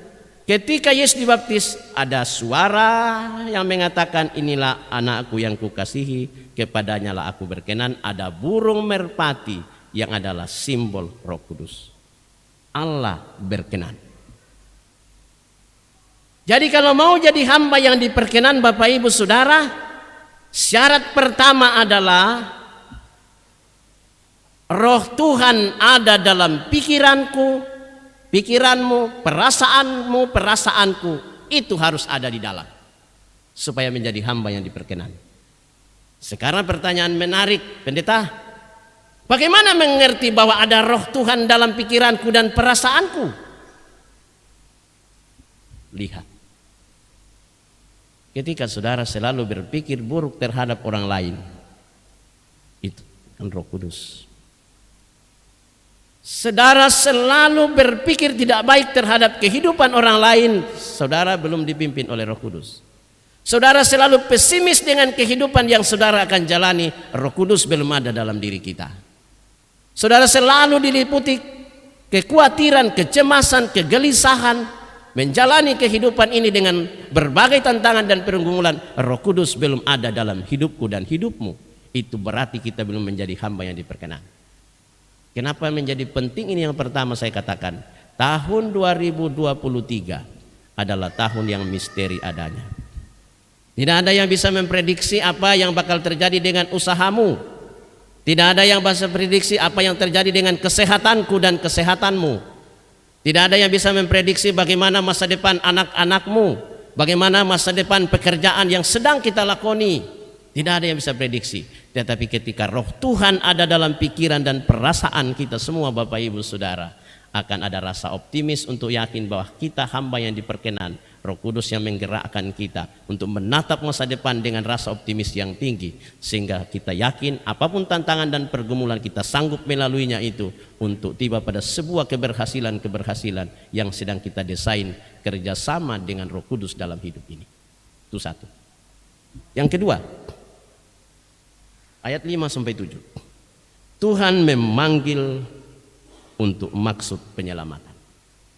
Ketika Yesus dibaptis, ada suara yang mengatakan, inilah anakku yang kukasihi, kepadanya lah aku berkenan. Ada burung merpati yang adalah simbol Roh Kudus. Allah berkenan. Jadi kalau mau jadi hamba yang diperkenan Bapak Ibu Saudara, syarat pertama adalah roh Tuhan ada dalam pikiranku, pikiranmu, perasaanmu, perasaanku. Itu harus ada di dalam supaya menjadi hamba yang diperkenan. Sekarang pertanyaan menarik, pendeta, bagaimana mengerti bahwa ada roh Tuhan dalam pikiranku dan perasaanku? Lihat, ketika saudara selalu berpikir buruk terhadap orang lain, itu kan Roh Kudus. Saudara selalu berpikir tidak baik terhadap kehidupan orang lain, saudara belum dipimpin oleh Roh Kudus. Saudara selalu pesimis dengan kehidupan yang saudara akan jalani, Roh Kudus belum ada dalam diri kita. Saudara selalu diliputi kekhawatiran, kecemasan, kegelisahan, menjalani kehidupan ini dengan berbagai tantangan dan pergumulan, Roh Kudus belum ada dalam hidupku dan hidupmu. Itu berarti kita belum menjadi hamba yang diperkenan. Kenapa menjadi penting ini? Yang pertama saya katakan, tahun 2023 adalah tahun yang misteri adanya. Tidak ada yang bisa memprediksi apa yang bakal terjadi dengan usahamu. Tidak ada yang bisa memprediksi apa yang terjadi dengan kesehatanku dan kesehatanmu. Tidak ada yang bisa memprediksi bagaimana masa depan anak-anakmu, bagaimana masa depan pekerjaan yang sedang kita lakoni. Tidak ada yang bisa prediksi. Tetapi ketika roh Tuhan ada dalam pikiran dan perasaan kita semua, Bapak Ibu Saudara, akan ada rasa optimis untuk yakin bahwa kita hamba yang diperkenan, Roh Kudus yang menggerakkan kita untuk menatap masa depan dengan rasa optimis yang tinggi, sehingga kita yakin apapun tantangan dan pergumulan kita sanggup melaluinya itu untuk tiba pada sebuah keberhasilan yang sedang kita desain kerjasama dengan Roh Kudus dalam hidup ini. Itu satu. Yang kedua, ayat 5-7. Tuhan memanggil untuk maksud penyelamatan.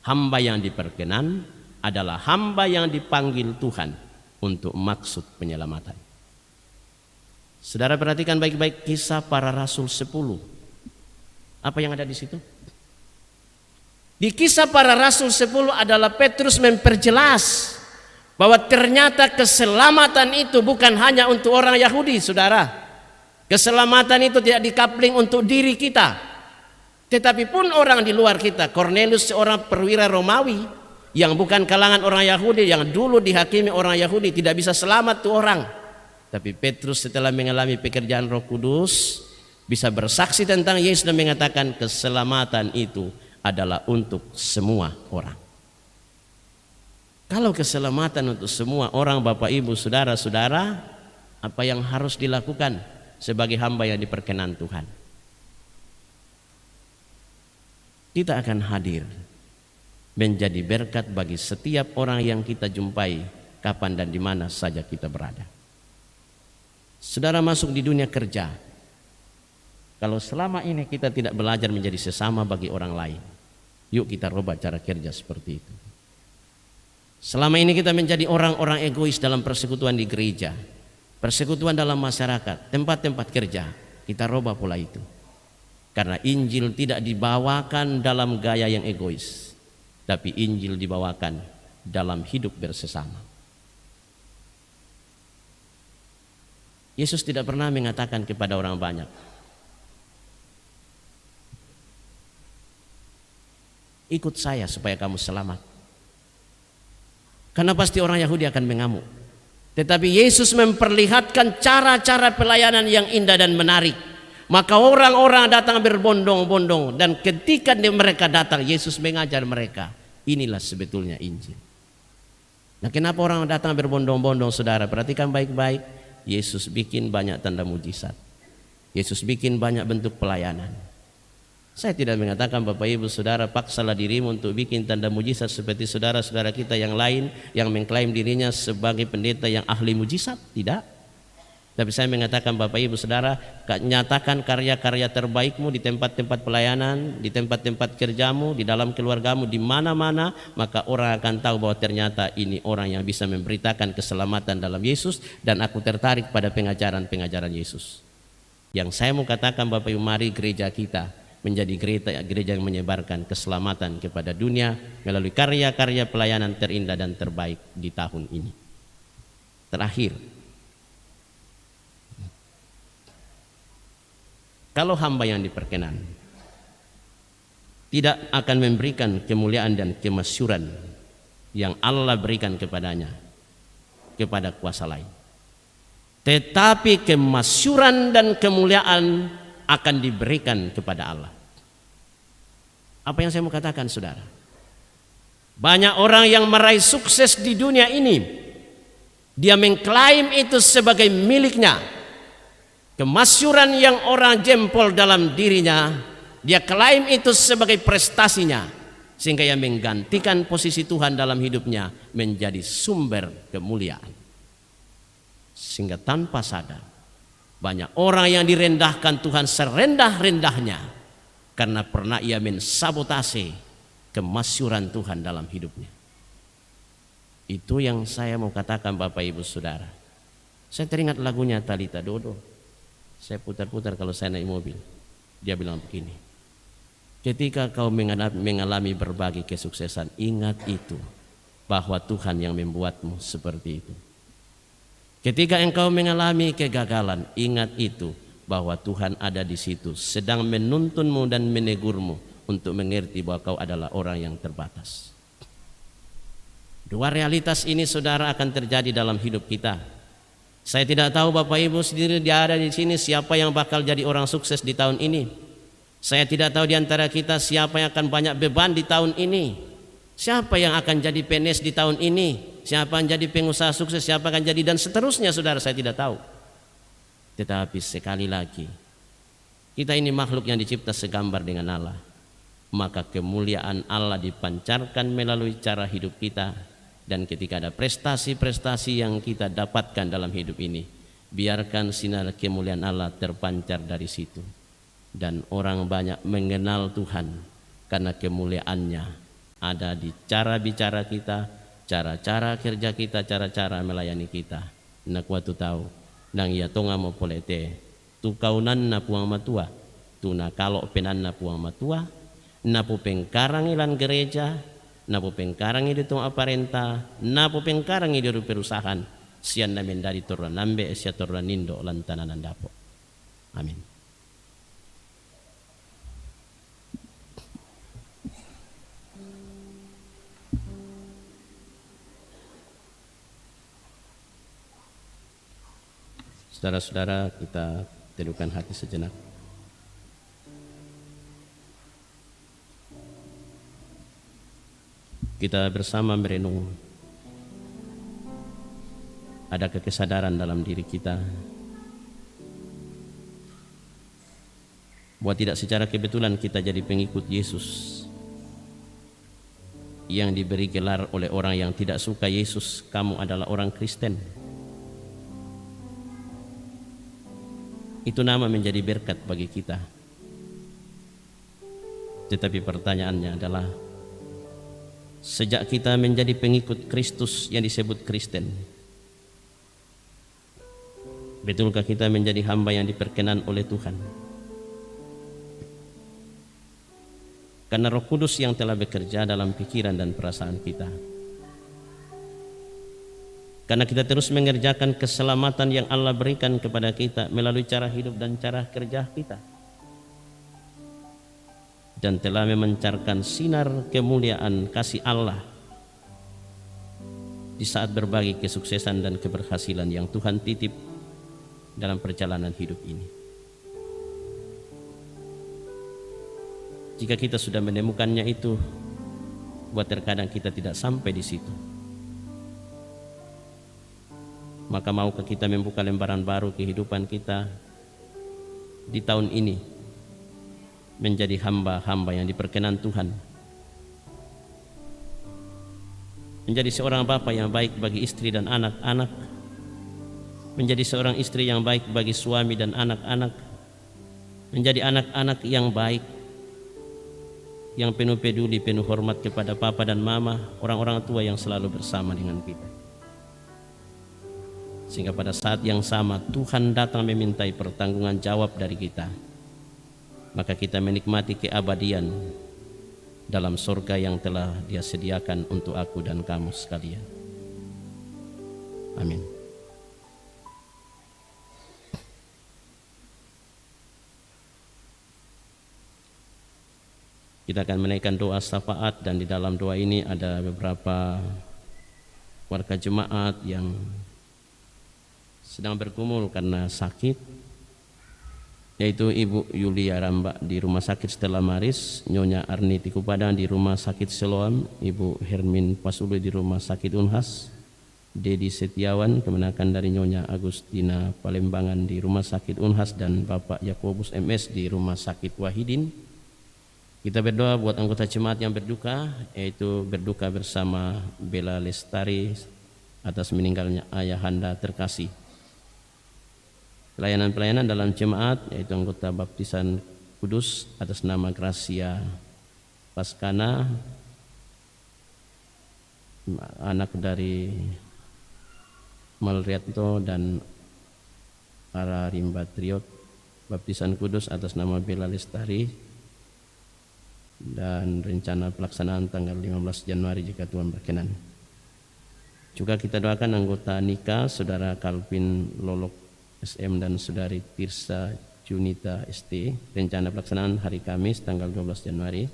Hamba yang diperkenan adalah hamba yang dipanggil Tuhan untuk maksud penyelamatan. Saudara perhatikan baik-baik kisah para rasul 10. Apa yang ada di situ? Di kisah para rasul 10 adalah Petrus memperjelas bahwa ternyata keselamatan itu bukan hanya untuk orang Yahudi, saudara. Keselamatan itu tidak dikapling untuk diri kita, tetapi pun orang di luar kita. Cornelius seorang perwira Romawi yang bukan kalangan orang Yahudi, yang dulu dihakimi orang Yahudi, tidak bisa selamat tuh orang. Tapi Petrus setelah mengalami pekerjaan Roh Kudus bisa bersaksi tentang Yesus dan mengatakan keselamatan itu adalah untuk semua orang. Kalau keselamatan untuk semua orang, Bapak Ibu Saudara-saudara, apa yang harus dilakukan sebagai hamba yang diperkenan Tuhan? Kita akan hadir menjadi berkat bagi setiap orang yang kita jumpai kapan dan di mana saja kita berada. Saudara masuk di dunia kerja, kalau selama ini kita tidak belajar menjadi sesama bagi orang lain, yuk kita rubah cara kerja seperti itu. Selama ini kita menjadi orang-orang egois dalam persekutuan di gereja, persekutuan dalam masyarakat, tempat-tempat kerja, kita rubah pola itu. Karena Injil tidak dibawakan dalam gaya yang egois, tapi Injil dibawakan dalam hidup bersesama. Yesus tidak pernah mengatakan kepada orang banyak, ikut saya supaya kamu selamat. Karena pasti orang Yahudi akan mengamuk. Tetapi Yesus memperlihatkan cara-cara pelayanan yang indah dan menarik. Maka orang-orang datang berbondong-bondong, dan ketika mereka datang, Yesus mengajar mereka, inilah sebetulnya Injil. Nah, kenapa orang datang berbondong-bondong, saudara? Perhatikan baik-baik. Yesus bikin banyak tanda mujizat. Yesus bikin banyak bentuk pelayanan. Saya tidak mengatakan Bapak Ibu Saudara paksalah dirimu untuk bikin tanda mujizat seperti saudara-saudara kita yang lain yang mengklaim dirinya sebagai pendeta yang ahli mujizat. Tidak. Tapi saya mengatakan Bapak Ibu Saudara, nyatakan karya-karya terbaikmu di tempat-tempat pelayanan, di tempat-tempat kerjamu, di dalam keluargamu, di mana-mana, maka orang akan tahu bahwa ternyata ini orang yang bisa memberitakan keselamatan dalam Yesus, dan aku tertarik pada pengajaran-pengajaran Yesus. Yang saya mau katakan Bapak Ibu, mari gereja kita menjadi gereja yang menyebarkan keselamatan kepada dunia melalui karya-karya pelayanan terindah dan terbaik di tahun ini. Terakhir, kalau hamba yang diperkenan tidak akan memberikan kemuliaan dan kemasyuran yang Allah berikan kepadanya kepada kuasa lain, tetapi kemasyuran dan kemuliaan akan diberikan kepada Allah. Apa yang saya mau katakan, saudara? Banyak orang yang meraih sukses di dunia ini, dia mengklaim itu sebagai miliknya. Kemasyuran yang orang jempol dalam dirinya, dia klaim itu sebagai prestasinya, sehingga ia menggantikan posisi Tuhan dalam hidupnya menjadi sumber kemuliaan. Sehingga tanpa sadar banyak orang yang direndahkan Tuhan serendah-rendahnya karena pernah ia mensabotase kemasyuran Tuhan dalam hidupnya. Itu yang saya mau katakan Bapak Ibu Saudara. Saya teringat lagunya Talita Dodo. Saya putar-putar kalau saya naik mobil. Dia bilang begini, ketika kau mengalami berbagai kesuksesan, ingat itu, bahwa Tuhan yang membuatmu seperti itu. Ketika engkau mengalami kegagalan, ingat itu bahwa Tuhan ada di situ, sedang menuntunmu dan menegurmu untuk mengerti bahwa kau adalah orang yang terbatas. Dua realitas ini saudara akan terjadi dalam hidup kita. Saya tidak tahu Bapak Ibu sendiri ada di sini siapa yang bakal jadi orang sukses di tahun ini. Saya tidak tahu di antara kita siapa yang akan banyak beban di tahun ini. Siapa yang akan jadi PNS di tahun ini? Siapa yang jadi pengusaha sukses? Siapa akan jadi dan seterusnya saudara, saya tidak tahu. Tetapi sekali lagi, kita ini makhluk yang dicipta segambar dengan Allah. Maka kemuliaan Allah dipancarkan melalui cara hidup kita. Dan ketika ada prestasi-prestasi yang kita dapatkan dalam hidup ini, biarkan sinar kemuliaan Allah terpancar dari situ. Dan orang banyak mengenal Tuhan karena kemuliaannya ada di cara bicara kita, cara-cara kerja kita, cara-cara melayani kita. Nak watu tahu, nang iya tonga mo polete, tu kaunan na puang matua, tu na kalau penan na puang matua, na pu pengkarang ilan gereja, na pu pengkarang di tong aparenta, na pu pengkarang di perusahaan, sian na mendari torran nambe sia torran nindo lantanan dapo. Amin. Saudara-saudara, kita teduhkan hati sejenak. Kita bersama merenung. Adakah kesadaran dalam diri kita bahwa tidak secara kebetulan kita jadi pengikut Yesus yang diberi gelar oleh orang yang tidak suka Yesus, kamu adalah orang Kristen. Itu nama menjadi berkat bagi kita. Tetapi pertanyaannya adalah, sejak kita menjadi pengikut Kristus yang disebut Kristen, betulkah kita menjadi hamba yang diperkenan oleh Tuhan? Karena Roh Kudus yang telah bekerja dalam pikiran dan perasaan kita. Karena kita terus mengerjakan keselamatan yang Allah berikan kepada kita melalui cara hidup dan cara kerja kita. Dan telah memancarkan sinar kemuliaan kasih Allah di saat berbagi kesuksesan dan keberhasilan yang Tuhan titip dalam perjalanan hidup ini. Jika kita sudah menemukannya itu, buat terkadang kita tidak sampai di situ. Maka maukah kita membuka lembaran baru kehidupan kita di tahun ini, menjadi hamba-hamba yang diperkenan Tuhan, menjadi seorang bapa yang baik bagi istri dan anak-anak, menjadi seorang istri yang baik bagi suami dan anak-anak, menjadi anak-anak yang baik, yang penuh peduli, penuh hormat kepada papa dan mama, orang-orang tua yang selalu bersama dengan kita. Sehingga pada saat yang sama Tuhan datang memintai pertanggungan jawab dari kita, maka kita menikmati keabadian dalam surga yang telah Dia sediakan untuk aku dan kamu sekalian. Amin. Kita akan menaikkan doa syafaat, dan di dalam doa ini ada beberapa warga jemaat yang sedang bergumul karena sakit, yaitu Ibu Yulia Rambak di Rumah Sakit Stella Maris, Nyonya Arni Tikupadang di Rumah Sakit Siloam, Ibu Hermin Pasulu di Rumah Sakit Unhas, Dedi Setiawan kemenakan dari Nyonya Agustina Palembangan di Rumah Sakit Unhas, dan Bapak Yakobus MS di Rumah Sakit Wahidin. Kita berdoa buat anggota jemaat yang berduka, yaitu berduka bersama Bella Lestari atas meninggalnya ayahanda terkasih. Pelayanan-pelayanan dalam jemaat, yaitu anggota baptisan kudus atas nama Gracia Paskana, anak dari Malriato dan Ara Rimbatriot, baptisan kudus atas nama Bella Lestari, dan rencana pelaksanaan tanggal 15 Januari jika Tuhan berkenan. Juga kita doakan anggota nikah Saudara Calvin Lolok SM dan Saudari Tirsa Junita ST, rencana pelaksanaan hari Kamis tanggal 12 Januari.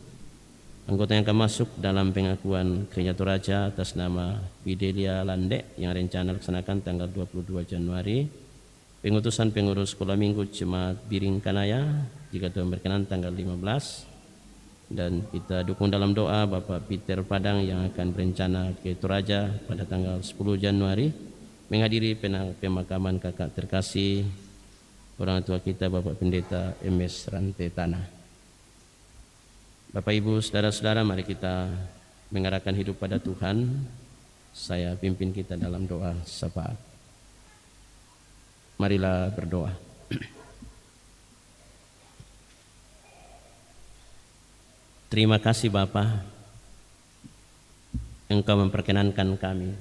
Anggota yang akan masuk dalam pengakuan Gereja Toraja atas nama Fidelia Lande yang rencana laksanakan tanggal 22 Januari. Pengutusan pengurus sekolah minggu Jemaat Biring Kanaya jika Tuhan berkenan tanggal 15. Dan kita dukung dalam doa Bapak Peter Padang yang akan berencana ke Toraja pada tanggal 10 Januari menghadiri pemakaman kakak terkasih orang tua kita Bapak Pendeta MS Rantai Tanah. Bapak Ibu saudara-saudara, mari kita mengarahkan hidup pada Tuhan. Saya pimpin kita dalam doa syafaat. Marilah berdoa. Terima kasih Bapa, Engkau memperkenankan kami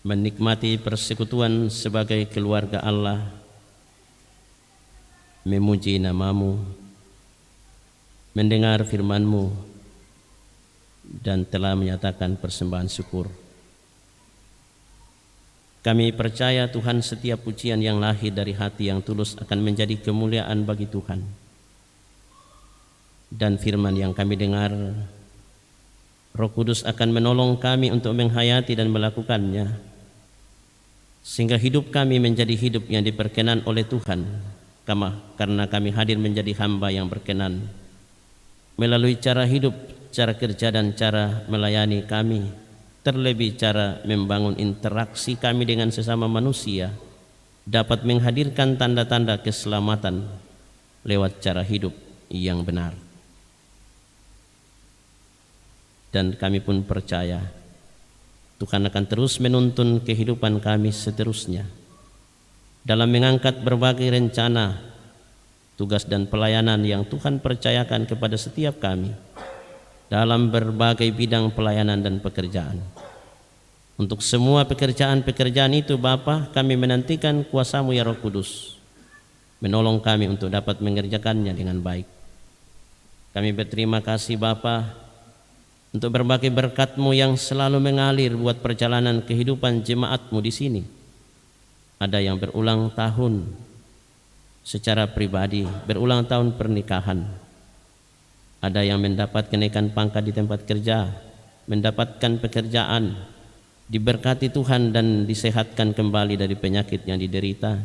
menikmati persekutuan sebagai keluarga Allah, memuji nama-Mu, mendengar firman-Mu, dan telah menyatakan persembahan syukur. Kami percaya Tuhan setiap pujian yang lahir dari hati yang tulus akan menjadi kemuliaan bagi Tuhan. Dan firman yang kami dengar, Roh Kudus akan menolong kami untuk menghayati dan melakukannya, sehingga hidup kami menjadi hidup yang diperkenan oleh Tuhan, karena kami hadir menjadi hamba yang berkenan melalui cara hidup, cara kerja, dan cara melayani kami, terlebih cara membangun interaksi kami dengan sesama manusia, dapat menghadirkan tanda-tanda keselamatan lewat cara hidup yang benar. Dan kami pun percaya Tuhan akan terus menuntun kehidupan kami seterusnya dalam mengangkat berbagai rencana, tugas dan pelayanan yang Tuhan percayakan kepada setiap kami dalam berbagai bidang pelayanan dan pekerjaan. Untuk semua pekerjaan-pekerjaan itu Bapa, kami menantikan kuasa-Mu ya Roh Kudus menolong kami untuk dapat mengerjakannya dengan baik. Kami berterima kasih Bapa untuk berbagai berkat-Mu yang selalu mengalir buat perjalanan kehidupan jemaat-Mu di sini. Ada yang berulang tahun secara pribadi, berulang tahun pernikahan. Ada yang mendapat kenaikan pangkat di tempat kerja, mendapatkan pekerjaan, diberkati Tuhan dan disehatkan kembali dari penyakit yang diderita.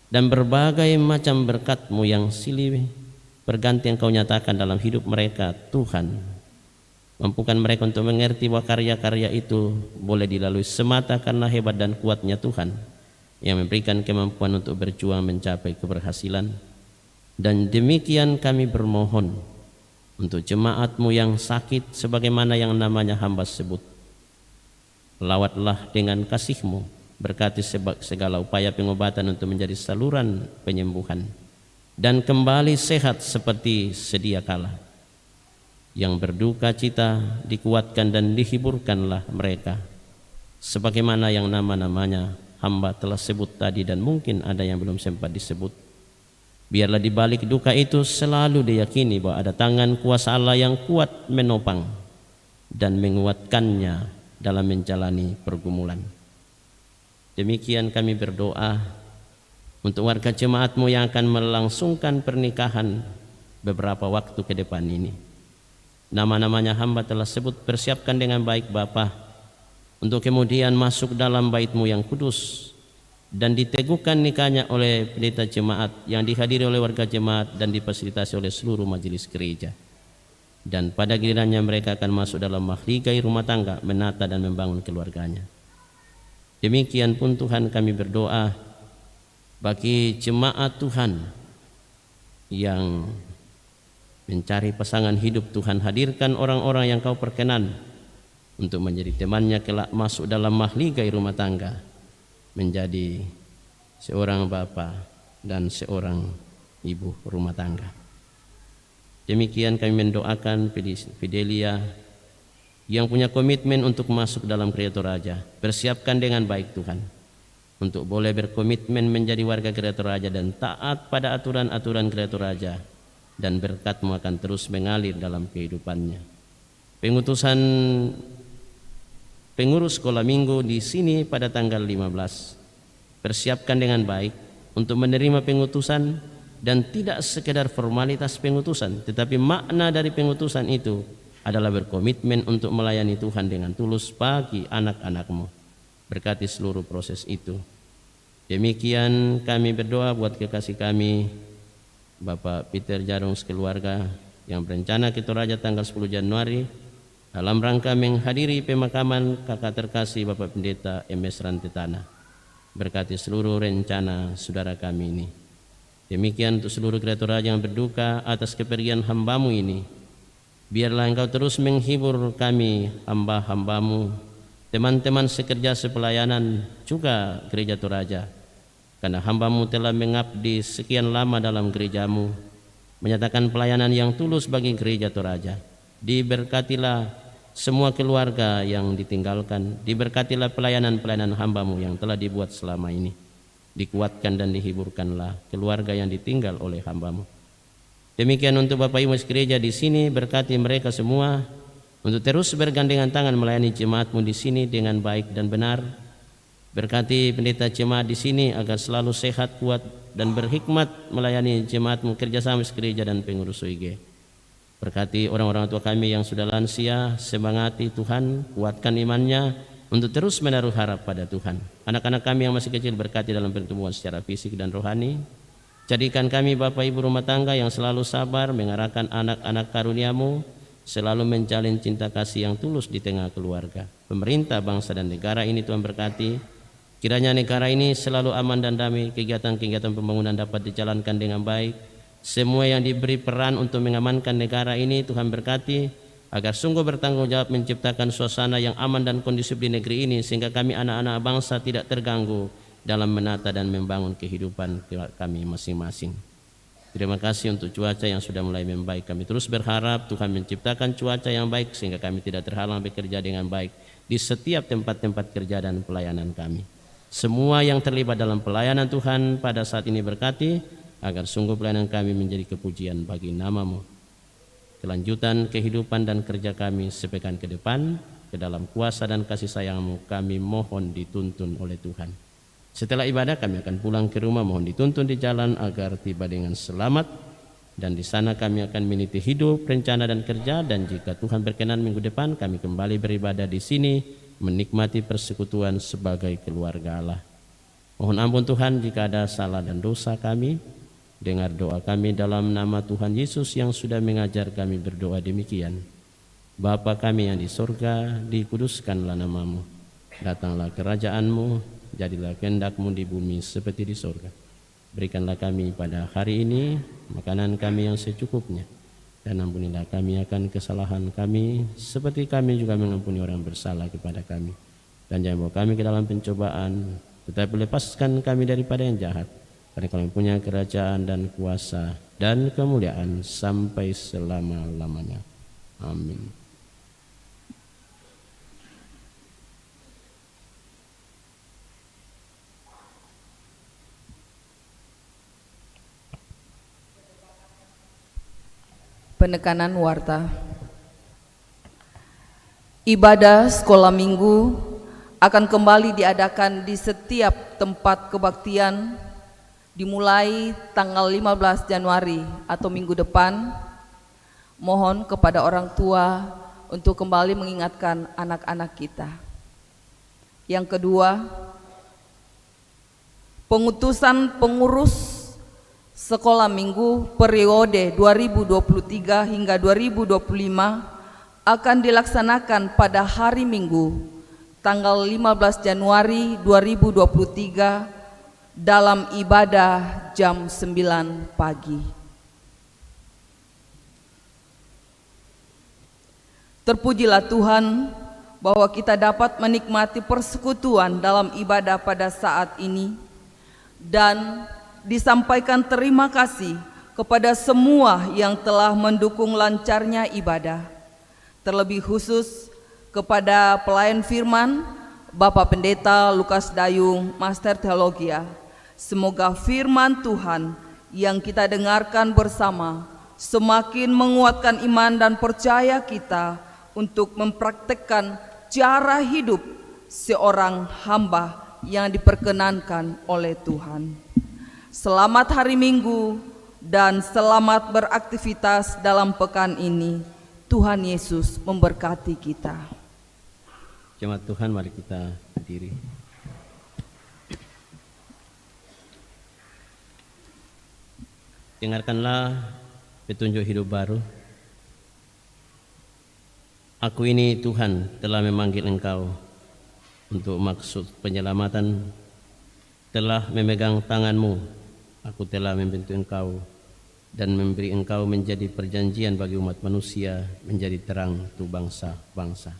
Dan berbagai macam berkat-Mu yang silih berganti Engkau nyatakan dalam hidup mereka, Tuhan. Mampukan mereka untuk mengerti bahwa karya-karya itu boleh dilalui semata karena hebat dan kuatnya Tuhan yang memberikan kemampuan untuk berjuang mencapai keberhasilan. Dan demikian kami bermohon untuk jemaat-Mu yang sakit sebagaimana yang namanya hamba sebut. Lawatlah dengan kasih-Mu, berkati segala upaya pengobatan untuk menjadi saluran penyembuhan dan kembali sehat seperti sedia kala. Yang berduka cita dikuatkan dan dihiburkanlah mereka sebagaimana yang nama-namanya hamba telah sebut tadi dan mungkin ada yang belum sempat disebut. Biarlah di balik duka itu selalu diyakini bahwa ada tangan kuasa Allah yang kuat menopang dan menguatkannya dalam menjalani pergumulan. Demikian kami berdoa untuk warga jemaat-Mu yang akan melangsungkan pernikahan beberapa waktu ke depan ini. Nama-namanya hamba telah sebut, persiapkan dengan baik Bapa untuk kemudian masuk dalam bait-Mu yang kudus dan diteguhkan nikahnya oleh pendeta jemaat yang dihadiri oleh warga jemaat dan difasilitasi oleh seluruh majelis gereja. Dan pada gilirannya mereka akan masuk dalam mahligai rumah tangga, menata dan membangun keluarganya. Demikian pun Tuhan kami berdoa bagi jemaat Tuhan yang mencari pasangan hidup. Tuhan hadirkan orang-orang yang Kau perkenan untuk menjadi temannya kelak masuk dalam mahligai rumah tangga, menjadi seorang bapa dan seorang ibu rumah tangga. Demikian kami mendoakan Fidelia yang punya komitmen untuk masuk dalam Gereja Toraja. Persiapkan dengan baik Tuhan untuk boleh berkomitmen menjadi warga Gereja Toraja dan taat pada aturan-aturan Gereja Toraja, dan berkat-Mu akan terus mengalir dalam kehidupannya. Pengutusan pengurus sekolah minggu di sini pada tanggal 15. Persiapkan dengan baik untuk menerima pengutusan dan tidak sekedar formalitas pengutusan, tetapi makna dari pengutusan itu adalah berkomitmen untuk melayani Tuhan dengan tulus bagi anak-anakmu. Berkati seluruh proses itu. Demikian kami berdoa buat kekasih kami Bapak Peter Jarung sekeluarga yang berencana ke Toraja tanggal 10 Januari dalam rangka menghadiri pemakaman kakak terkasih Bapak Pendeta MS Rantetana. Berkati seluruh rencana saudara kami ini. Demikian untuk seluruh gereja Toraja yang berduka atas kepergian hambamu ini. Biarlah engkau terus menghibur kami hamba-hambamu, teman-teman sekerja sepelayanan juga gereja Toraja, karena hambamu telah mengabdi sekian lama dalam gerejamu, menyatakan pelayanan yang tulus bagi gereja Toraja. Diberkatilah semua keluarga yang ditinggalkan, diberkatilah pelayanan-pelayanan hambamu yang telah dibuat selama ini. Dikuatkan dan dihiburkanlah keluarga yang ditinggal oleh hambamu. Demikian untuk Bapak Ibu gereja di sini, berkati mereka semua untuk terus bergandengan tangan melayani jemaatmu di sini dengan baik dan benar. Berkati pendeta jemaat di sini agar selalu sehat, kuat, dan berhikmat melayani jemaatmu kerjasama gereja dan pengurus OIG. Berkati orang-orang tua kami yang sudah lansia, semangati Tuhan, kuatkan imannya untuk terus menaruh harap pada Tuhan. Anak-anak kami yang masih kecil berkati dalam pertumbuhan secara fisik dan rohani. Jadikan kami Bapak Ibu rumah tangga yang selalu sabar mengarahkan anak-anak karunia-Mu, selalu menjalin cinta kasih yang tulus di tengah keluarga. Pemerintah, bangsa dan negara ini Tuhan berkati. Kiranya negara ini selalu aman dan damai, kegiatan-kegiatan pembangunan dapat dijalankan dengan baik. Semua yang diberi peran untuk mengamankan negara ini Tuhan berkati, agar sungguh bertanggung jawab menciptakan suasana yang aman dan kondusif di negeri ini, sehingga kami anak-anak bangsa tidak terganggu dalam menata dan membangun kehidupan kami masing-masing. Terima kasih untuk cuaca yang sudah mulai membaik. Kami terus berharap Tuhan menciptakan cuaca yang baik sehingga kami tidak terhalang bekerja dengan baik di setiap tempat-tempat kerja dan pelayanan kami. Semua yang terlibat dalam pelayanan Tuhan pada saat ini berkati, agar sungguh pelayanan kami menjadi kepujian bagi nama-Mu. Kelanjutan kehidupan dan kerja kami sepekan ke depan, ke dalam kuasa dan kasih sayang-Mu kami mohon dituntun oleh Tuhan. Setelah ibadah kami akan pulang ke rumah, mohon dituntun di jalan agar tiba dengan selamat, dan di sana kami akan meniti hidup, rencana dan kerja, dan jika Tuhan berkenan minggu depan kami kembali beribadah di sini, menikmati persekutuan sebagai keluarga Allah. Mohon ampun Tuhan jika ada salah dan dosa kami. Dengar doa kami dalam nama Tuhan Yesus yang sudah mengajar kami berdoa demikian. Bapa kami yang di sorga, dikuduskanlah nama-Mu. Datanglah kerajaan-Mu, jadilah kehendak-Mu di bumi seperti di sorga. Berikanlah kami pada hari ini makanan kami yang secukupnya, dan ampunilah kami akan kesalahan kami, seperti kami juga mengampuni orang bersalah kepada kami. Dan jangan bawa kami ke dalam pencobaan, tetapi lepaskan kami daripada yang jahat. Karena kami punya kerajaan dan kuasa dan kemuliaan sampai selama-lamanya. Amin. Penekanan warta. Ibadah sekolah minggu akan kembali diadakan di setiap tempat kebaktian dimulai tanggal 15 Januari atau minggu depan. Mohon kepada orang tua untuk kembali mengingatkan anak-anak kita. Yang kedua, pengutusan pengurus sekolah minggu periode 2023 hingga 2025 akan dilaksanakan pada hari Minggu tanggal 15 Januari 2023 dalam ibadah jam 9 pagi. Terpujilah Tuhan bahwa kita dapat menikmati persekutuan dalam ibadah pada saat ini, dan disampaikan terima kasih kepada semua yang telah mendukung lancarnya ibadah, terlebih khusus kepada pelayan firman Bapak Pendeta Lukas Dayung, Master Teologia. Semoga firman Tuhan yang kita dengarkan bersama semakin menguatkan iman dan percaya kita untuk mempraktekkan cara hidup seorang hamba yang diperkenankan oleh Tuhan. Selamat hari Minggu dan selamat beraktivitas dalam pekan ini. Tuhan Yesus memberkati kita. Jemaat Tuhan, mari kita berdiri. Dengarkanlah petunjuk hidup baru. Aku ini Tuhan telah memanggil engkau untuk maksud penyelamatan, telah memegang tanganmu, aku telah membentuk engkau dan memberi engkau menjadi perjanjian bagi umat manusia, menjadi terang untuk bangsa-bangsa.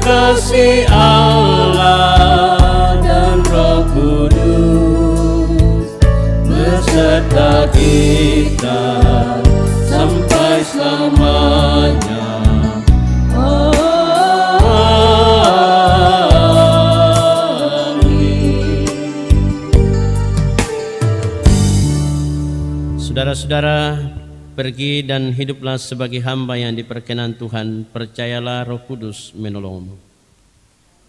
Kasih Allah dan Roh Kudus beserta kita sampai selamanya. Amin. Saudara-saudara, pergi dan hiduplah sebagai hamba yang diperkenan Tuhan. Percayalah Roh Kudus menolongmu.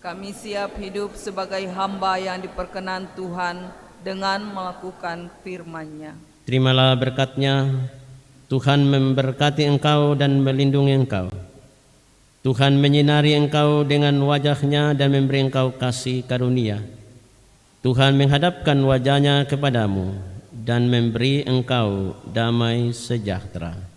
Kami siap hidup sebagai hamba yang diperkenan Tuhan dengan melakukan firman-Nya. Terimalah berkat-Nya. Tuhan memberkati engkau dan melindungi engkau. Tuhan menyinari engkau dengan wajah-Nya dan memberi engkau kasih karunia. Tuhan menghadapkan wajah-Nya kepadamu dan memberi engkau damai sejahtera.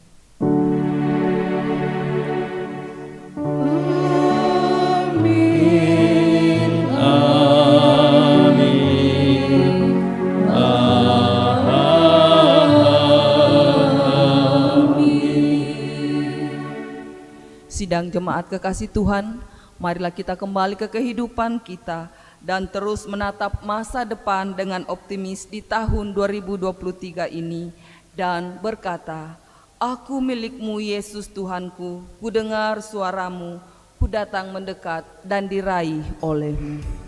Sidang jemaat kekasih Tuhan, marilah kita kembali ke kehidupan kita dan terus menatap masa depan dengan optimis di tahun 2023 ini dan berkata, "Aku milik-Mu Yesus Tuhanku, ku dengar suaramu, ku datang mendekat dan diraih oleh-Mu."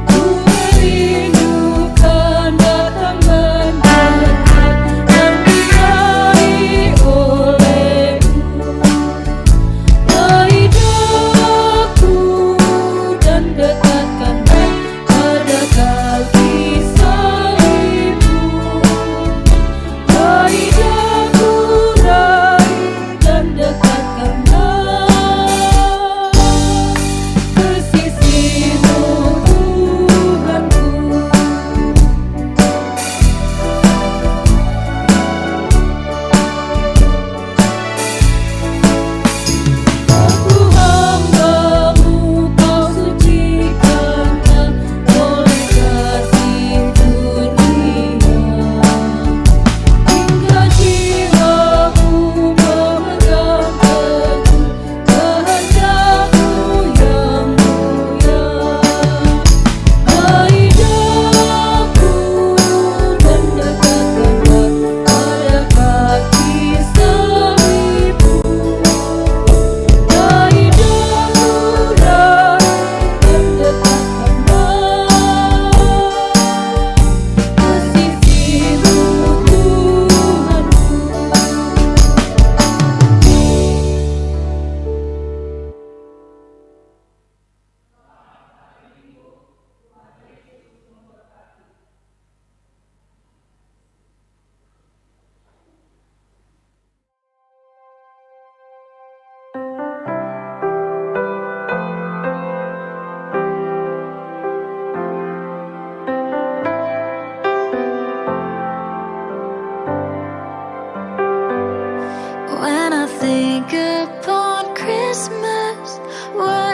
Ku merindukan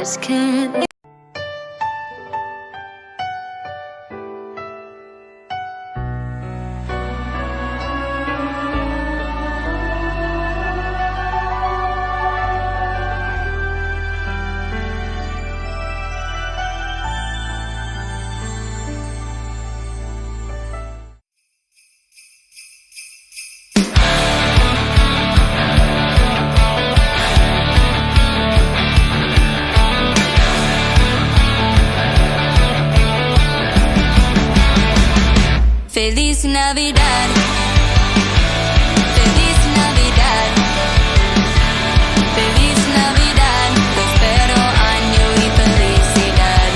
just can't. Feliz Navidad. Feliz Navidad. Feliz Navidad. Prospero año y felicidad.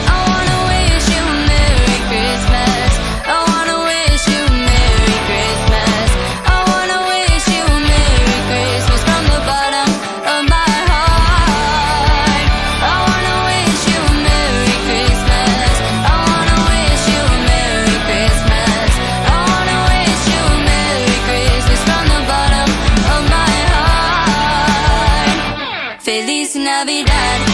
I wanna wish you a Merry Christmas. I wanna wish you a Merry Christmas. I wanna wish you a Merry Christmas from the bottom of my heart. I wanna wish you a Merry Christmas. I wanna wish you a Merry Christmas. I wanna wish you a Merry Christmas from the bottom of my heart. Feliz Navidad.